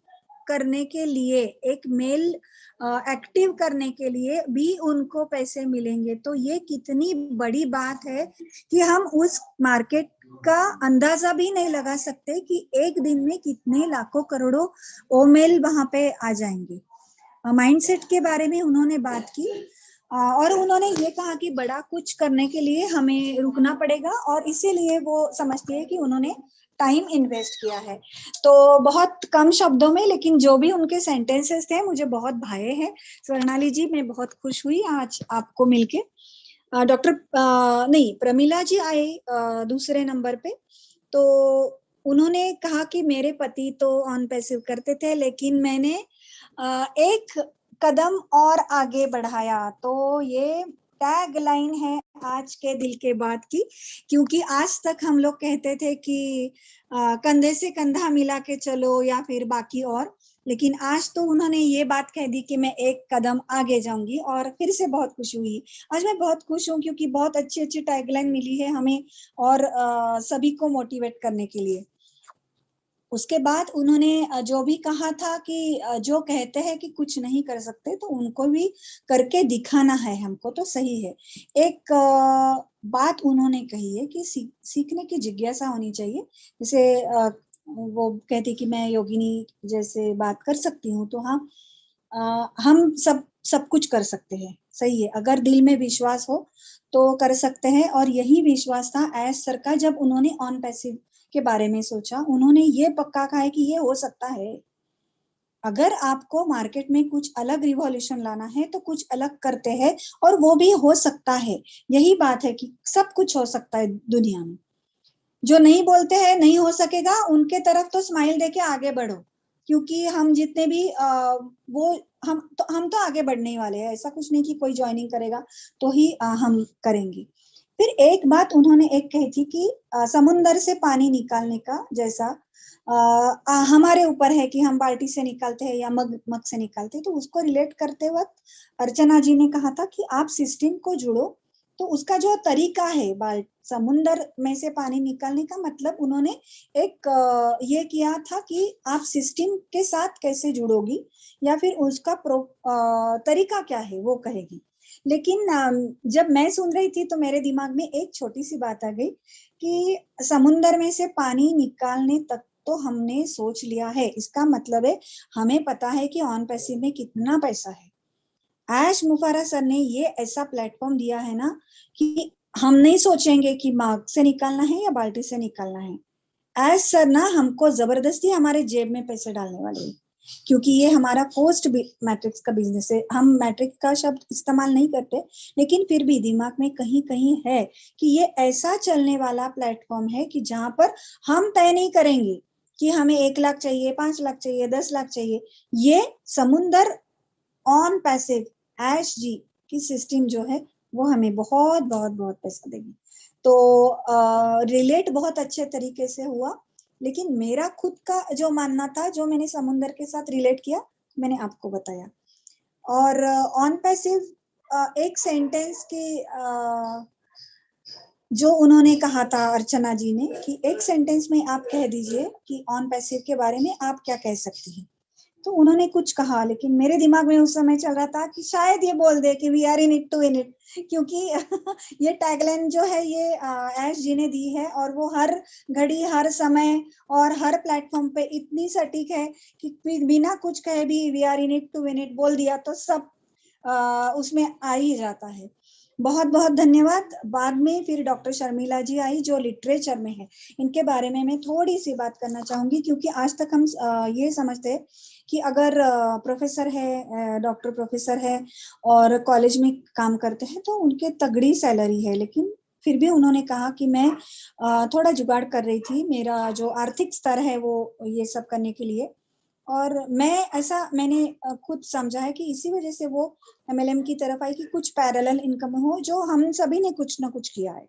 करने के लिए, एक मेल एक्टिव करने के लिए भी उनको पैसे मिलेंगे। तो ये कितनी बड़ी बात है कि हम उस मार्केट का अंदाजा भी नहीं लगा सकते कि एक दिन में कितने लाखों करोड़ों ओ मेल वहां पे आ जाएंगे। माइंडसेट के बारे में उन्होंने बात की और उन्होंने ये कहा कि बड़ा कुछ करने के लिए हमें रुकना पड़ेगा और इसीलिए वो समझती है कि उन्होंने टाइम इन्वेस्ट किया है। तो बहुत कम शब्दों में, लेकिन जो भी उनके सेंटेंसेस थे मुझे बहुत भाए हैं। स्वर्णाली जी, मैं बहुत खुश हुई आज आपको मिलके। प्रमिला जी आए दूसरे नंबर पे। तो उन्होंने कहा कि मेरे पति तो ऑन पैसिव करते थे, लेकिन मैंने एक कदम और आगे बढ़ाया। तो ये टैग लाइन है आज के दिल के बात की, क्योंकि आज तक हम लोग कहते थे कि कंधे से कंधा मिला के चलो या फिर बाकी और, लेकिन आज तो उन्होंने ये बात कह दी कि मैं एक कदम आगे जाऊंगी और फिर से बहुत खुश हुई। आज मैं बहुत खुश हूँ क्योंकि बहुत अच्छी अच्छी टैगलाइन मिली है हमें और सभी को मोटिवेट करने के लिए। उसके बाद उन्होंने जो भी कहा था कि जो कहते हैं कि कुछ नहीं कर सकते तो उनको भी करके दिखाना है हमको, तो सही है। एक बात उन्होंने कही है कि सीखने की जिज्ञासा होनी चाहिए। जैसे वो कहती कि मैं योगिनी जैसे बात कर सकती हूँ, तो हाँ, हम सब कुछ कर सकते हैं, सही है। अगर दिल में विश्वास हो तो कर सकते हैं और यही विश्वास था एस सर का जब उन्होंने ऑन पैसिव के बारे में सोचा। उन्होंने ये पक्का कहा है कि ये हो सकता है। अगर आपको मार्केट में कुछ अलग रिवॉल्यूशन लाना है तो कुछ अलग करते हैं और वो भी हो सकता है। यही बात है कि सब कुछ हो सकता है दुनिया में। जो नहीं बोलते हैं नहीं हो सकेगा, उनके तरफ तो स्माइल देके आगे बढ़ो, क्योंकि हम जितने भी हम तो आगे बढ़ने ही वाले हैं। ऐसा कुछ नहीं कि कोई ज्वाइनिंग करेगा तो ही हम करेंगे। फिर एक बात उन्होंने एक कही थी कि समुंदर से पानी निकालने का जैसा हमारे ऊपर है कि हम बाल्टी से निकालते हैं या मग से निकालते हैं। तो उसको रिलेट करते वक्त अर्चना जी ने कहा था कि आप सिस्टम को जुड़ो। तो उसका जो तरीका है समुंदर में से पानी निकालने का, मतलब उन्होंने एक ये किया था कि आप सिस्टम के साथ कैसे जुड़ोगी या फिर उसका तरीका क्या है वो कहेगी। लेकिन जब मैं सुन रही थी तो मेरे दिमाग में एक छोटी सी बात आ गई कि समुंदर में से पानी निकालने तक तो हमने सोच लिया है। इसका मतलब है हमें पता है कि ऑन पैसिव में कितना पैसा है। ऐश मुफारा सर ने ये ऐसा प्लेटफॉर्म दिया है ना कि हम नहीं सोचेंगे कि मग से निकालना है या बाल्टी से निकालना है। ऐश सर ना हमको जबरदस्ती हमारे जेब में पैसे डालने वाले हैं, क्योंकि ये हमारा पोस्ट मैट्रिक्स का बिजनेस है। हम मैट्रिक का शब्द इस्तेमाल नहीं करते, लेकिन फिर भी दिमाग में कहीं कहीं है कि ये ऐसा चलने वाला प्लेटफॉर्म है कि जहां पर हम तय नहीं करेंगे कि हमें 1 लाख चाहिए, 5 लाख चाहिए, 10 लाख चाहिए। ये समुंदर ऑन पैसिव ऐश जी की सिस्टम जो है वो हमें बहुत बहुत बहुत पैसा देगी। तो रिलेट बहुत अच्छे तरीके से हुआ। लेकिन मेरा खुद का जो मानना था, जो मैंने समुंदर के साथ रिलेट किया, मैंने आपको बताया। और ऑन पैसिव एक सेंटेंस की जो उन्होंने कहा था अर्चना जी ने कि एक सेंटेंस में आप कह दीजिए कि ऑन पैसिव के बारे में आप क्या कह सकती हैं। तो उन्होंने कुछ कहा, लेकिन मेरे दिमाग में उस समय चल रहा था कि शायद ये बोल दे कि we are in it to in it, क्योंकि ये टैगलाइन जो है ये ऐश जी ने दी है और वो हर घड़ी, हर समय और हर प्लेटफॉर्म पे इतनी सटीक है कि बिना कुछ कहे भी we are in it to in it बोल दिया तो सब उसमें आ ही जाता है। बहुत बहुत धन्यवाद। बाद में फिर डॉक्टर शर्मिला जी आई जो लिटरेचर में है। इनके बारे में मैं थोड़ी सी बात करना चाहूंगी, क्योंकि आज तक हम ये समझते हैं कि अगर प्रोफेसर है, डॉक्टर प्रोफेसर है और कॉलेज में काम करते हैं तो उनके तगड़ी सैलरी है। लेकिन फिर भी उन्होंने कहा कि मैं थोड़ा जुगाड़ कर रही थी, मेरा जो आर्थिक स्तर है वो ये सब करने के लिए। और मैंने खुद समझा है कि इसी वजह से वो MLM की तरफ आई कि कुछ पैरेलल इनकम हो, जो हम सभी ने कुछ ना कुछ किया है।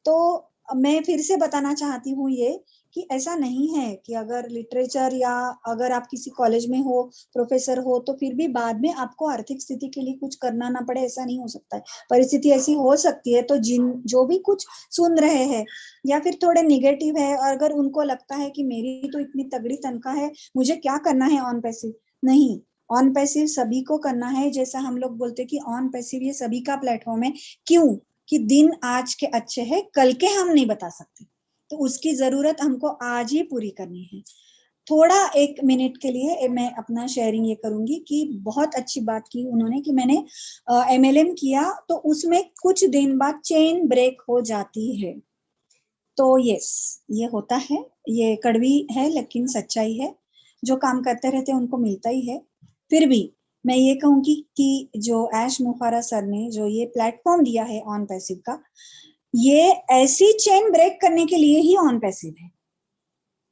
तो मैं फिर से बताना चाहती हूँ ये कि ऐसा नहीं है कि अगर लिटरेचर या अगर आप किसी कॉलेज में हो, प्रोफेसर हो, तो फिर भी बाद में आपको आर्थिक स्थिति के लिए कुछ करना ना पड़े, ऐसा नहीं हो सकता है। परिस्थिति ऐसी हो सकती है। तो जो भी कुछ सुन रहे हैं या फिर थोड़े निगेटिव है, अगर उनको लगता है कि मेरी तो इतनी तगड़ी तनख्वाह है, मुझे क्या करना है ऑन पैसिव, नहीं, ऑन पैसिव सभी को करना है। जैसा हम लोग बोलते कि ऑन पैसिव ये सभी का प्लेटफॉर्म है। क्यों? कि दिन आज के अच्छे हैं, कल के हम नहीं बता सकते, तो उसकी जरूरत हमको आज ही पूरी करनी है। थोड़ा 1 मिनट के लिए मैं अपना शेयरिंग ये करूंगी कि बहुत अच्छी बात की उन्होंने कि मैंने MLM किया तो उसमें कुछ दिन बाद चेन ब्रेक हो जाती है। तो यस, ये होता है, ये कड़वी है लेकिन सच्चाई है। जो काम करते रहते हैं उनको मिलता ही है। फिर भी मैं ये कहूंगी कि जो ऐश मुफारा सर ने जो ये प्लेटफॉर्म दिया है ऑन पैसिव का, ये ऐसी चेन ब्रेक करने के लिए ही ऑन पैसिव है।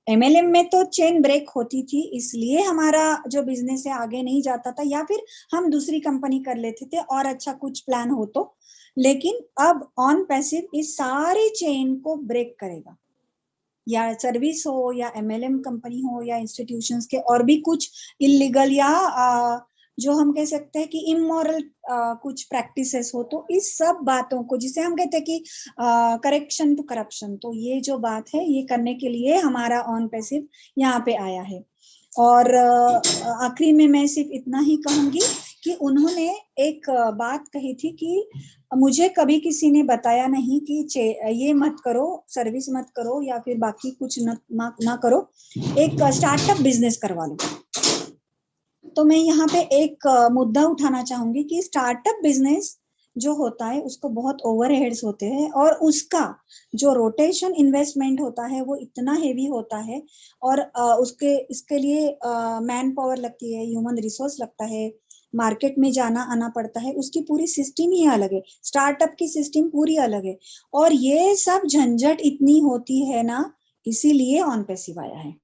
MLM में तो चेन ब्रेक होती थी, इसलिए हमारा जो बिजनेस है आगे नहीं जाता था, या फिर हम दूसरी कंपनी कर लेते थे और अच्छा कुछ प्लान हो तो। लेकिन अब ऑन पैसिव इस सारी चेन को ब्रेक करेगा। या सर्विस हो या MLM कंपनी हो या इंस्टीट्यूशंस के और भी कुछ इलीगल या जो हम कह सकते हैं कि इमोरल कुछ प्रैक्टिसेस हो, तो इस सब बातों को जिसे हम कहते हैं कि करेक्शन टू करप्शन, तो ये जो बात है ये करने के लिए हमारा ऑन पैसिव यहाँ पे आया है। और आखिरी में मैं सिर्फ इतना ही कहूंगी कि उन्होंने एक बात कही थी कि मुझे कभी किसी ने बताया नहीं कि ये मत करो, सर्विस मत करो या फिर बाकी कुछ ना करो, एक स्टार्टअप बिजनेस करवा लो। तो मैं यहाँ पे एक मुद्दा उठाना चाहूंगी कि स्टार्टअप बिजनेस जो होता है उसको बहुत ओवरहेड्स होते हैं और उसका जो रोटेशन इन्वेस्टमेंट होता है वो इतना हेवी होता है और इसके लिए मैन पावर लगती है, ह्यूमन रिसोर्स लगता है, मार्केट में जाना आना पड़ता है, उसकी पूरी सिस्टम ही अलग है, स्टार्टअप की सिस्टम पूरी अलग है। और ये सब झंझट इतनी होती है ना, इसीलिए ऑन पैसिव आया है।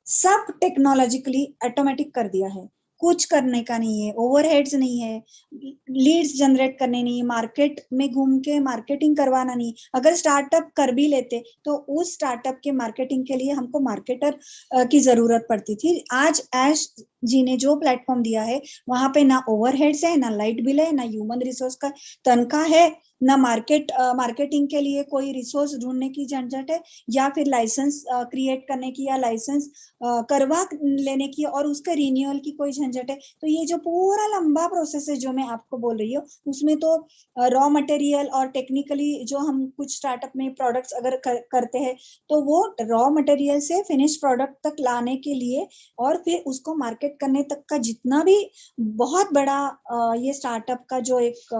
सब टेक्नोलॉजिकली ऑटोमेटिक कर दिया है, कुछ करने का नहीं है, ओवरहेड्स नहीं है, लीड्स जनरेट करने नहीं, मार्केट में घूम के मार्केटिंग करवाना नहीं। अगर स्टार्टअप कर भी लेते तो उस स्टार्टअप के मार्केटिंग के लिए हमको मार्केटर की जरूरत पड़ती थी। आज ऐश जी ने जो प्लेटफॉर्म दिया है वहां पे ना ओवरहेड्स है, ना लाइट बिल है, ना ह्यूमन रिसोर्स का तनख्वाह है, ना मार्केटिंग के लिए कोई रिसोर्स ढूंढने की झंझट है, या फिर लाइसेंस क्रिएट करने की या लाइसेंस करवा लेने की और उसके रिन्यूअल की कोई झंझट है। तो ये जो पूरा लंबा प्रोसेस है जो मैं आपको बोल रही हूँ, उसमें तो रॉ मटेरियल और टेक्निकली जो हम कुछ स्टार्टअप में प्रोडक्ट्स अगर करते हैं तो वो रॉ मटेरियल से फिनिश प्रोडक्ट तक लाने के लिए और फिर उसको मार्केट करने तक का जितना भी बहुत बड़ा ये स्टार्टअप का जो एक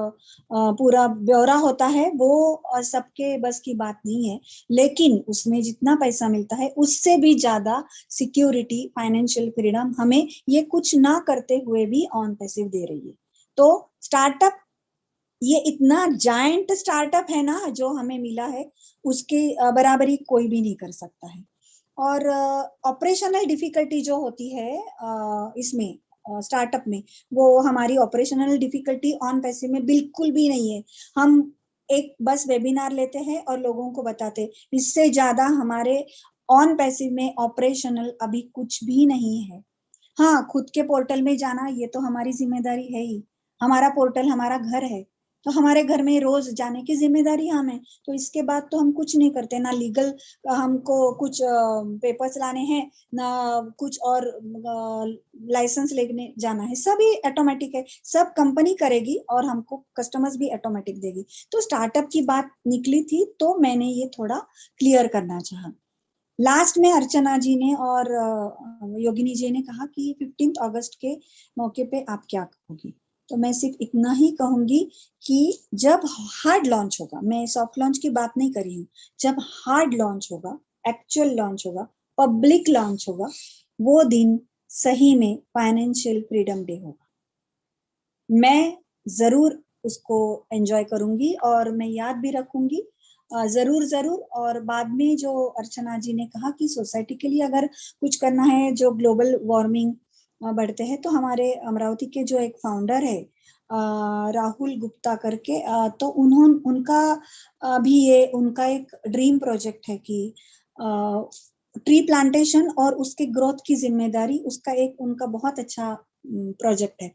पूरा ब्यौरा होता है वो सबके बस की बात नहीं है। लेकिन उसमें जितना पैसा मिलता है उससे भी ज्यादा सिक्योरिटी, फाइनेंशियल फ्रीडम हमें ये कुछ ना करते हुए भी ऑन पैसिव दे रही है। तो स्टार्टअप ये इतना जायंट स्टार्टअप है ना जो हमें मिला है, उसकी बराबरी कोई भी नहीं कर सकता है। और ऑपरेशनल डिफिकल्टी जो होती है इसमें स्टार्टअप में, वो हमारी ऑपरेशनल डिफिकल्टी ऑन पैसिव में बिल्कुल भी नहीं है। हम एक बस वेबिनार लेते हैं और लोगों को बताते, इससे ज्यादा हमारे ऑन पैसिव में ऑपरेशनल अभी कुछ भी नहीं है। हाँ, खुद के पोर्टल में जाना ये तो हमारी जिम्मेदारी है ही, हमारा पोर्टल हमारा घर है, तो हमारे घर में रोज जाने की जिम्मेदारी हमें। तो इसके बाद तो हम कुछ नहीं करते, ना लीगल हमको कुछ पेपर्स लाने हैं, ना कुछ और लाइसेंस लेने जाना है, सभी ऑटोमेटिक है, सब कंपनी करेगी और हमको कस्टमर्स भी ऑटोमेटिक देगी। तो स्टार्टअप की बात निकली थी तो मैंने ये थोड़ा क्लियर करना चाहा। लास्ट में अर्चना जी ने और योगिनी जी ने कहा कि 15 अगस्त के मौके पे आप क्या कहोगी, तो मैं सिर्फ इतना ही कहूंगी कि जब हार्ड लॉन्च होगा, मैं सॉफ्ट लॉन्च की बात नहीं कर रही हूँ, जब हार्ड लॉन्च होगा, एक्चुअल लॉन्च होगा, पब्लिक लॉन्च होगा, वो दिन सही में फाइनेंशियल फ्रीडम डे होगा। मैं जरूर उसको एंजॉय करूंगी और मैं याद भी रखूंगी जरूर। और बाद में जो अर्चना जी ने कहा कि सोसाइटी के लिए अगर कुछ करना है, जो ग्लोबल वार्मिंग बढ़ते हैं, तो हमारे अमरावती के जो एक फाउंडर है राहुल गुप्ता करके, तो उनका भी ये उनका एक ड्रीम प्रोजेक्ट है कि ट्री प्लांटेशन और उसके ग्रोथ की जिम्मेदारी, उसका एक उनका बहुत अच्छा प्रोजेक्ट है।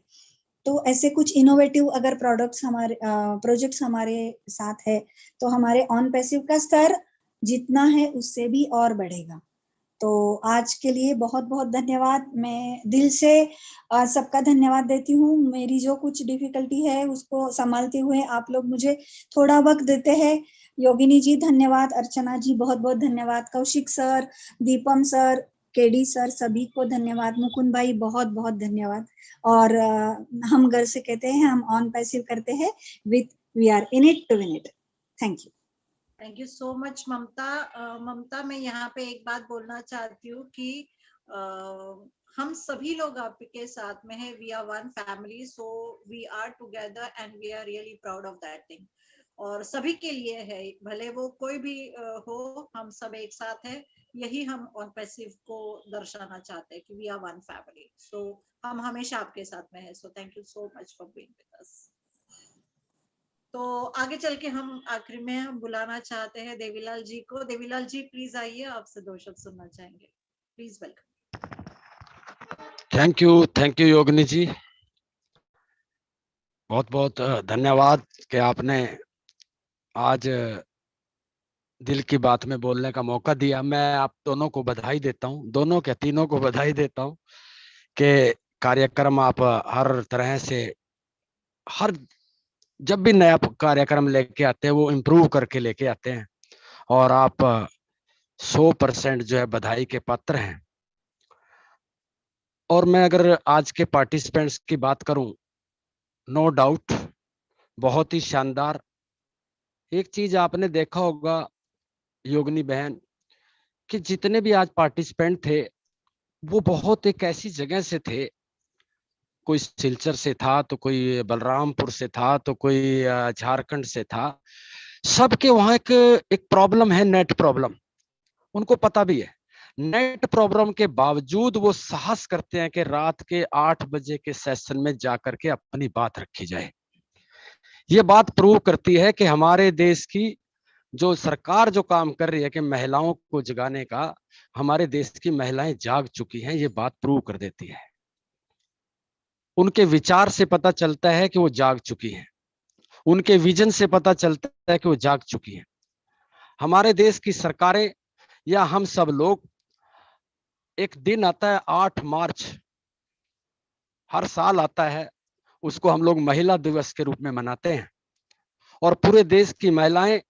तो ऐसे कुछ इनोवेटिव अगर प्रोजेक्ट्स हमारे साथ है तो हमारे ऑन पैसिव का स्तर जितना है उससे भी और बढ़ेगा। तो आज के लिए बहुत बहुत धन्यवाद। मैं दिल से सबका धन्यवाद देती हूँ। मेरी जो कुछ डिफिकल्टी है उसको संभालते हुए आप लोग मुझे थोड़ा वक्त देते हैं। योगिनी जी धन्यवाद, अर्चना जी बहुत बहुत धन्यवाद, Kaushik sir, Deepam sir, KD sir, सभी को धन्यवाद, मुकुंद भाई बहुत बहुत धन्यवाद। और हम घर से कहते हैं हम ऑन पैसिव करते हैं with we are in it to win it. Thank you. Thank you so much Mamta. Mamta, मैं यहाँ पे एक बात बोलना चाहती हूँ कि हम सभी लोग आपके साथ में है। We are one family, so we are together and we are really proud of that thing. और सभी के लिए है, भले वो कोई भी हो, हम सब एक साथ है। यही हम ऑन पैसिव को दर्शाना चाहते हैं कि वी आर वन फैमिली। सो हम हमेशा आपके साथ में है। So thank you so much for being with us. तो आगे चल के हम आखिरी में हम बुलाना चाहते हैं देवीलाल जी को। देवीलाल जी प्लीज आइए, आपसे 2 शब्द सुनना चाहेंगे। Please welcome. Thank you Yogini जी, बहुत बहुत धन्यवाद कि आपने आज दिल की बात में बोलने का मौका दिया। मैं आप दोनों को बधाई देता हूँ, दोनों के तीनों को बधाई देता हूँ कि कार्यक्रम आप हर तरह से जब भी नया कार्यक्रम लेके आते हैं वो इम्प्रूव करके लेके आते हैं और आप 100% जो है बधाई के पात्र हैं। और मैं अगर आज के पार्टिसिपेंट्स की बात करूं, नो डाउट बहुत ही शानदार। एक चीज आपने देखा होगा योगिनी बहन कि जितने भी आज पार्टिसिपेंट थे वो बहुत एक ऐसी जगह से थे, कोई सिलचर से था तो कोई बलरामपुर से था तो कोई झारखंड से था। सबके वहां एक प्रॉब्लम है, नेट प्रॉब्लम, उनको पता भी है। नेट प्रॉब्लम के बावजूद वो साहस करते हैं कि रात के 8 बजे के सेशन में जाकर के अपनी बात रखी जाए। ये बात प्रूव करती है कि हमारे देश की जो सरकार जो काम कर रही है कि महिलाओं को जगाने का, हमारे देश की महिलाएं जाग चुकी हैं। ये बात प्रूव कर देती है। उनके विचार से पता चलता है कि वो जाग चुकी हैं, उनके विजन से पता चलता है कि वो जाग चुकी हैं। हमारे देश की सरकारें या हम सब लोग, एक दिन आता है 8 मार्च, हर साल आता है, उसको हम लोग महिला दिवस के रूप में मनाते हैं और पूरे देश की महिलाएं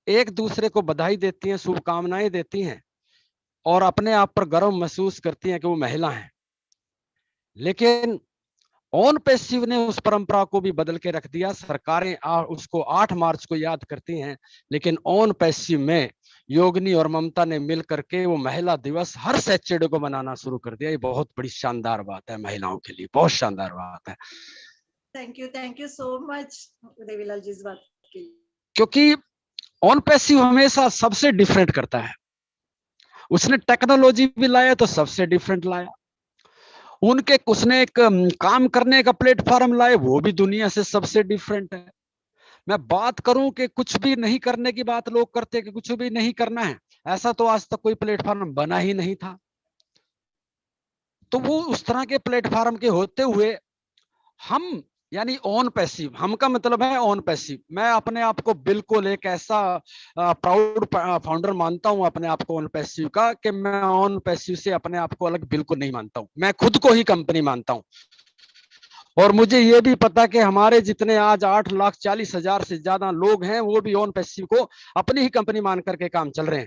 एक दूसरे को बधाई देती हैं, शुभकामनाएं देती हैं और अपने आप पर गर्व महसूस करती हैं कि वो महिला हैं। लेकिन ऑन पैसिव ने उस परंपरा को भी बदल के रख दिया। सरकारें उसको 8 मार्च को याद करती हैं, लेकिन ऑन पैसिव में योगिनी और ममता ने मिल करके वो महिला दिवस हर सैटरडे को मनाना शुरू कर दिया। ये बहुत बड़ी शानदार बात है, महिलाओं के लिए बहुत शानदार बात है। Thank you so much Devilal ji इस बात के लिए। क्योंकि ऑन पैसिव हमेशा सबसे डिफरेंट करता है। उसने टेक्नोलॉजी भी लाया तो सबसे डिफरेंट लाया, उसने एक काम करने का प्लेटफॉर्म लाए, वो भी दुनिया से सबसे डिफरेंट है। मैं बात करूं कि कुछ भी नहीं करने की बात लोग करते हैं कि कुछ भी नहीं करना है, ऐसा तो आज तक कोई प्लेटफॉर्म बना ही नहीं था। तो वो उस तरह के प्लेटफॉर्म के होते हुए हम यानी ऑन पैसिव, हम का मतलब है ऑन पैसिव। मैं अपने आप को बिल्कुल एक ऐसा प्राउड फाउंडर मानता हूं अपने आप को ऑन पैसिव का, कि मैं ऑन पैसिव से अपने आप को अलग बिल्कुल नहीं मानता हूं। मैं खुद को ही कंपनी मानता हूं और मुझे ये भी पता कि हमारे जितने आज 8,40,000 से ज्यादा लोग हैं वो भी ऑन पैसिव को अपनी ही कंपनी मान करके काम कर रहे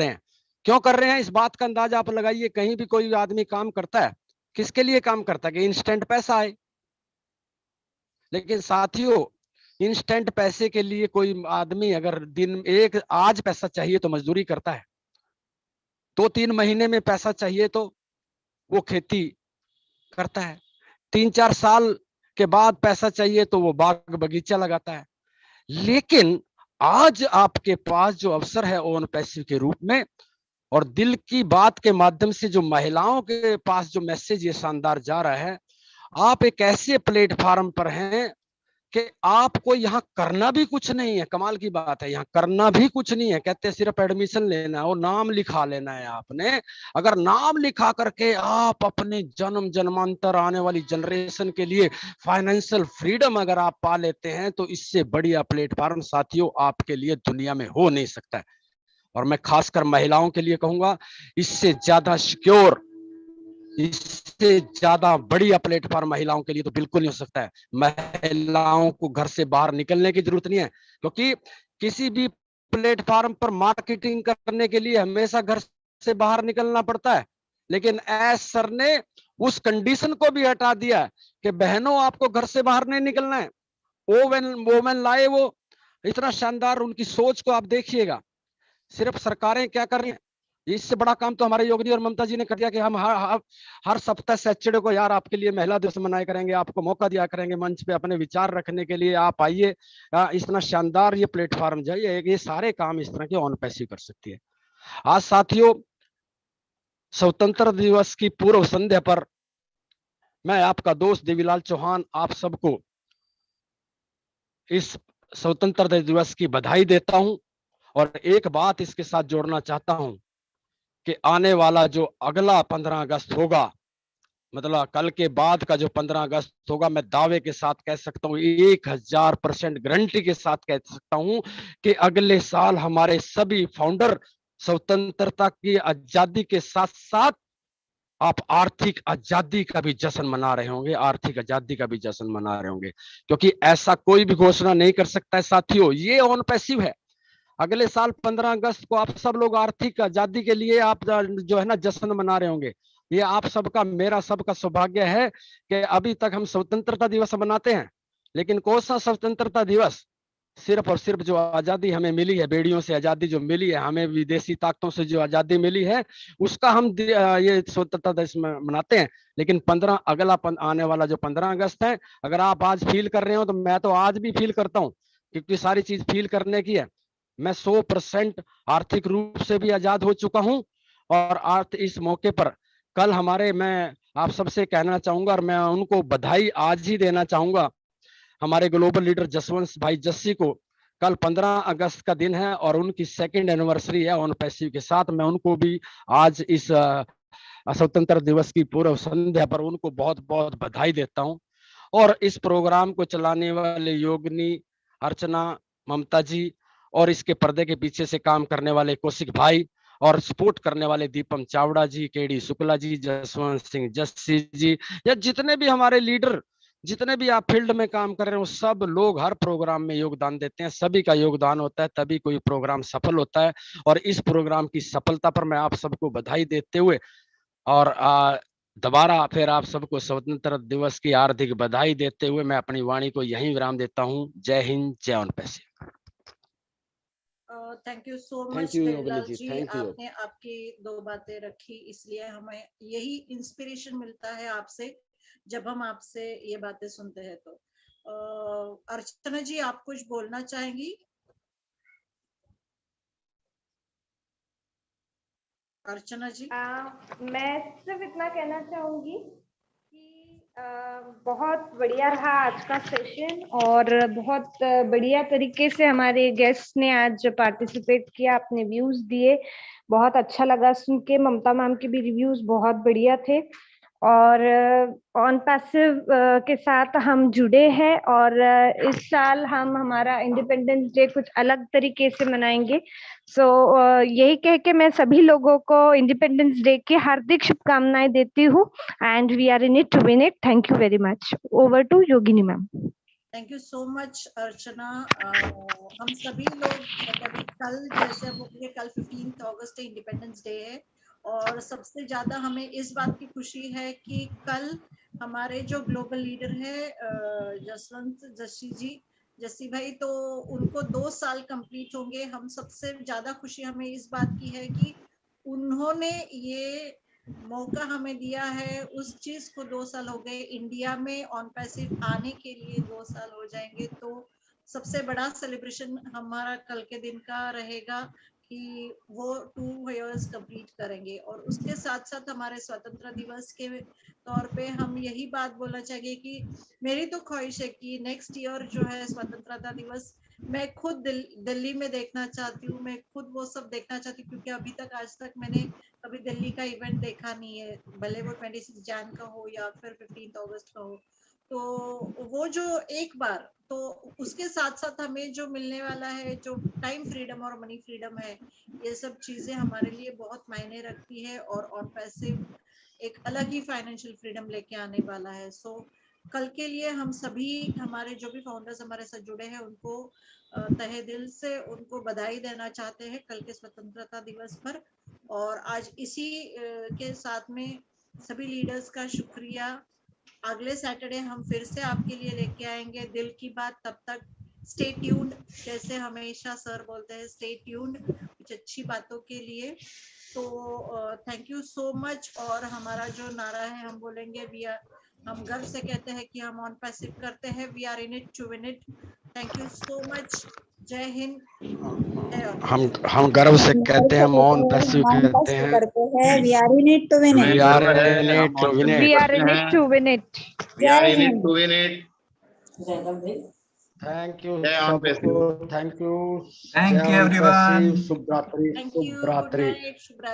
हैं। क्यों कर रहे हैं इस बात का अंदाजा आप लगाइए। कहीं भी कोई आदमी काम करता है, किसके लिए काम करता है? कि इंस्टेंट पैसा आए। लेकिन साथियों, इंस्टेंट पैसे के लिए कोई आदमी अगर आज पैसा चाहिए तो मजदूरी करता है, 2-3 महीने में पैसा चाहिए तो वो खेती करता है, 3-4 साल के बाद पैसा चाहिए तो वो बाग बगीचा लगाता है। लेकिन आज आपके पास जो अवसर है ऑन पैसिव के रूप में, और दिल की बात के माध्यम से जो महिलाओं के पास जो मैसेज ये शानदार जा रहा है, आप एक ऐसे प्लेटफॉर्म पर हैं कि आपको यहाँ करना भी कुछ नहीं है। कमाल की बात है, यहाँ करना भी कुछ नहीं है, कहते हैं सिर्फ एडमिशन लेना है और नाम लिखा लेना है आपने। अगर नाम लिखा करके आप अपने जन्म जन्मांतर आने वाली जनरेशन के लिए फाइनेंशियल फ्रीडम अगर आप पा लेते हैं, तो इससे बढ़िया प्लेटफॉर्म साथियों आपके लिए दुनिया में हो नहीं सकता है। और मैं खासकर महिलाओं के लिए कहूंगा, इससे ज्यादा सिक्योर, इससे ज्यादा बढ़िया प्लेटफॉर्म महिलाओं के लिए तो बिल्कुल नहीं हो सकता है। महिलाओं को घर से बाहर निकलने की जरूरत नहीं है, क्योंकि किसी भी प्लेटफॉर्म पर मार्केटिंग करने के लिए हमेशा घर से बाहर निकलना पड़ता है। लेकिन एस सर ने उस कंडीशन को भी हटा दिया कि बहनों आपको घर से बाहर नहीं निकलना है। वोमेन लाए वो इतना शानदार, उनकी सोच को आप देखिएगा। सिर्फ सरकारें क्या कर रही हैं, इससे बड़ा काम तो हमारे योगी और ममता जी ने कर दिया कि हम हर सप्ताह सैटरडे को यार आपके लिए महिला दिवस मनाया करेंगे, आपको मौका दिया करेंगे मंच पे अपने विचार रखने के लिए, आप आइए। इतना शानदार ये प्लेटफॉर्म जो है, ये सारे काम इस तरह के ऑन पैसिव कर सकती है। आज साथियों, स्वतंत्र दिवस की पूर्व संध्या पर मैं आपका दोस्त देवीलाल चौहान आप सबको इस स्वतंत्रता दिवस की बधाई देता हूं। और एक बात इसके साथ जोड़ना चाहता हूं कि आने वाला जो अगला 15 अगस्त होगा, मतलब कल के बाद का जो 15 अगस्त होगा, मैं दावे के साथ कह सकता हूं, 1000% गारंटी के साथ कह सकता हूं कि अगले साल हमारे सभी फाउंडर स्वतंत्रता की आजादी के साथ साथ आप आर्थिक आजादी का भी जश्न मना रहे होंगे, आर्थिक आजादी का भी जश्न मना रहे होंगे, क्योंकि ऐसा कोई भी घोषणा नहीं कर सकता है साथियों। ये ऑन पैसिव है। अगले साल 15 अगस्त को आप सब लोग आर्थिक आजादी के लिए आप जो है ना जश्न मना रहे होंगे। ये आप सबका, मेरा सबका सौभाग्य है कि अभी तक हम स्वतंत्रता दिवस मनाते हैं, लेकिन कौन सा स्वतंत्रता दिवस, सिर्फ और सिर्फ जो आजादी हमें मिली है, बेड़ियों से आजादी जो मिली है, हमें विदेशी ताकतों से जो आजादी मिली है, उसका हम ये स्वतंत्रता दिवस मनाते हैं। लेकिन 15 अगला आने वाला जो 15 अगस्त है, अगर आप आज फील कर रहे हो तो मैं तो आज भी फील करता हूँ, क्योंकि सारी चीज फील करने की है। मैं 100% आर्थिक रूप से भी आजाद हो चुका हूं। और इस मौके पर कल हमारे, मैं आप सबसे कहना चाहूंगा और मैं उनको बधाई आज ही देना चाहूंगा, हमारे ग्लोबल लीडर जसवंत भाई जस्सी को कल 15 अगस्त का दिन है और उनकी 2nd एनिवर्सरी है ऑन पैसिव के साथ। मैं उनको भी आज इस स्वतंत्र दिवस की पूर्व संध्या पर उनको बहुत बहुत बधाई देता हूं। और इस प्रोग्राम को चलाने वाले योगिनी, अर्चना, ममता जी, और इसके पर्दे के पीछे से काम करने वाले कौशिक भाई, और सपोर्ट करने वाले दीपम चावड़ा जी, केडी शुक्ला जी, जसवंत सिंह जस्सी जी, या जितने भी हमारे लीडर, जितने भी आप फील्ड में काम कर रहे हो, सब लोग हर प्रोग्राम में योगदान देते हैं। सभी का योगदान होता है तभी कोई प्रोग्राम सफल होता है। और इस प्रोग्राम की सफलता पर मैं आप सबको बधाई देते हुए और दोबारा फिर आप सबको स्वतंत्रता दिवस की हार्दिक बधाई देते हुए मैं अपनी वाणी को यहीं विराम देता हूं। जय हिंद, जय ऑन पैसिव। Thank you so much thank you Devilal Yogini ji, thank you. आपने आपकी 2 बातें रखी, इसलिए हमें यही इंस्पिरेशन मिलता है आपसे, जब हम आपसे ये बातें सुनते हैं। तो अर्चना जी, आप कुछ बोलना चाहेंगी? अर्चना जी। मैं सिर्फ इतना कहना चाहूंगी कि बहुत बढ़िया रहा आज का सेशन, और बहुत बढ़िया तरीके से हमारे गेस्ट ने आज पार्टिसिपेट किया, अपने व्यूज दिए, बहुत अच्छा लगा सुन के। ममता मैम के भी रिव्यूज बहुत बढ़िया थे। और ऑन पैसिव के साथ हम जुड़े हैं, और इस साल हम हमारा इंडिपेंडेंस डे कुछ अलग तरीके से मनाएंगे। सो यही कह के मैं सभी लोगों को इंडिपेंडेंस डे की हार्दिक शुभकामनाएं देती हूँ। And we are in it to win it. Thank you very much. Over to Yogini ma'am. Thank you so much Archana. हम सभी लोग कल, जैसे हम कल 15 अगस्त इंडिपेंडेंस डे है, और सबसे ज्यादा हमें इस बात की खुशी है कि कल हमारे जो ग्लोबल लीडर है जसवंत जस्सी भाई, तो उनको 2 साल कंप्लीट होंगे। हम सबसे ज्यादा खुशी हमें इस बात की है कि उन्होंने ये मौका हमें दिया है। उस चीज को 2 साल हो गए, इंडिया में ऑन पैसिव आने के लिए 2 साल हो जाएंगे, तो सबसे बड़ा सेलिब्रेशन हमारा कल के दिन का रहेगा कि वो 2 years कंप्लीट करेंगे। और उसके साथ साथ हमारे स्वतंत्रता दिवस के तौर पे हम यही बात बोलना चाहेंगे कि मेरी तो ख्वाहिश है कि नेक्स्ट ईयर जो है स्वतंत्रता दिवस मैं खुद दिल्ली में देखना चाहती हूँ, मैं खुद वो सब देखना चाहती हूँ, क्योंकि अभी तक आज तक मैंने कभी दिल्ली का इवेंट देखा नहीं है, भले वो 26 जैन का हो या फिर 15 अगस्त का हो। तो वो जो एक बार, तो उसके साथ साथ हमें जो मिलने वाला है, जो टाइम फ्रीडम और मनी फ्रीडम है, ये सब चीजें हमारे लिए बहुत मायने रखती है और ऑन पैसिव एक अलग ही फाइनेंशियल फ्रीडम लेके आने वाला है। सो कल के लिए हम सभी, हमारे जो भी फाउंडर्स हमारे साथ जुड़े हैं, उनको तहे दिल से उनको बधाई देना चाहते हैं कल के स्वतंत्रता दिवस पर। और आज इसी के साथ में सभी लीडर्स का शुक्रिया। अगले सैटरडे हम फिर से आपके लिए लेके आएंगे दिल की बात। तब तक स्टे ट्यून्ड, जैसे हमेशा सर बोलते हैं, स्टे ट्यून्ड कुछ अच्छी बातों के लिए। तो थैंक यू सो मच। और हमारा जो नारा है हम बोलेंगे, हम गर्व से कहते हैं कि हम ऑन पैसिव करते हैं, we are in it to win it. Thank you so much. जय हिंद, जय ऑन। हम गर्व से कहते हैं, ऑन पैसिव कहते हैं, we are in it to win we it. are in it to win We it. are in it to win it. We are जय in it Hind. to win it. Thank you जय ऑन पैसिव। सबको, thank you. Thank जय you ऑन पैसिव, everyone. शुभ रात्रि, थैंक शुभ यू, गुड रात्रि। नाइट, शुभ रात्रि।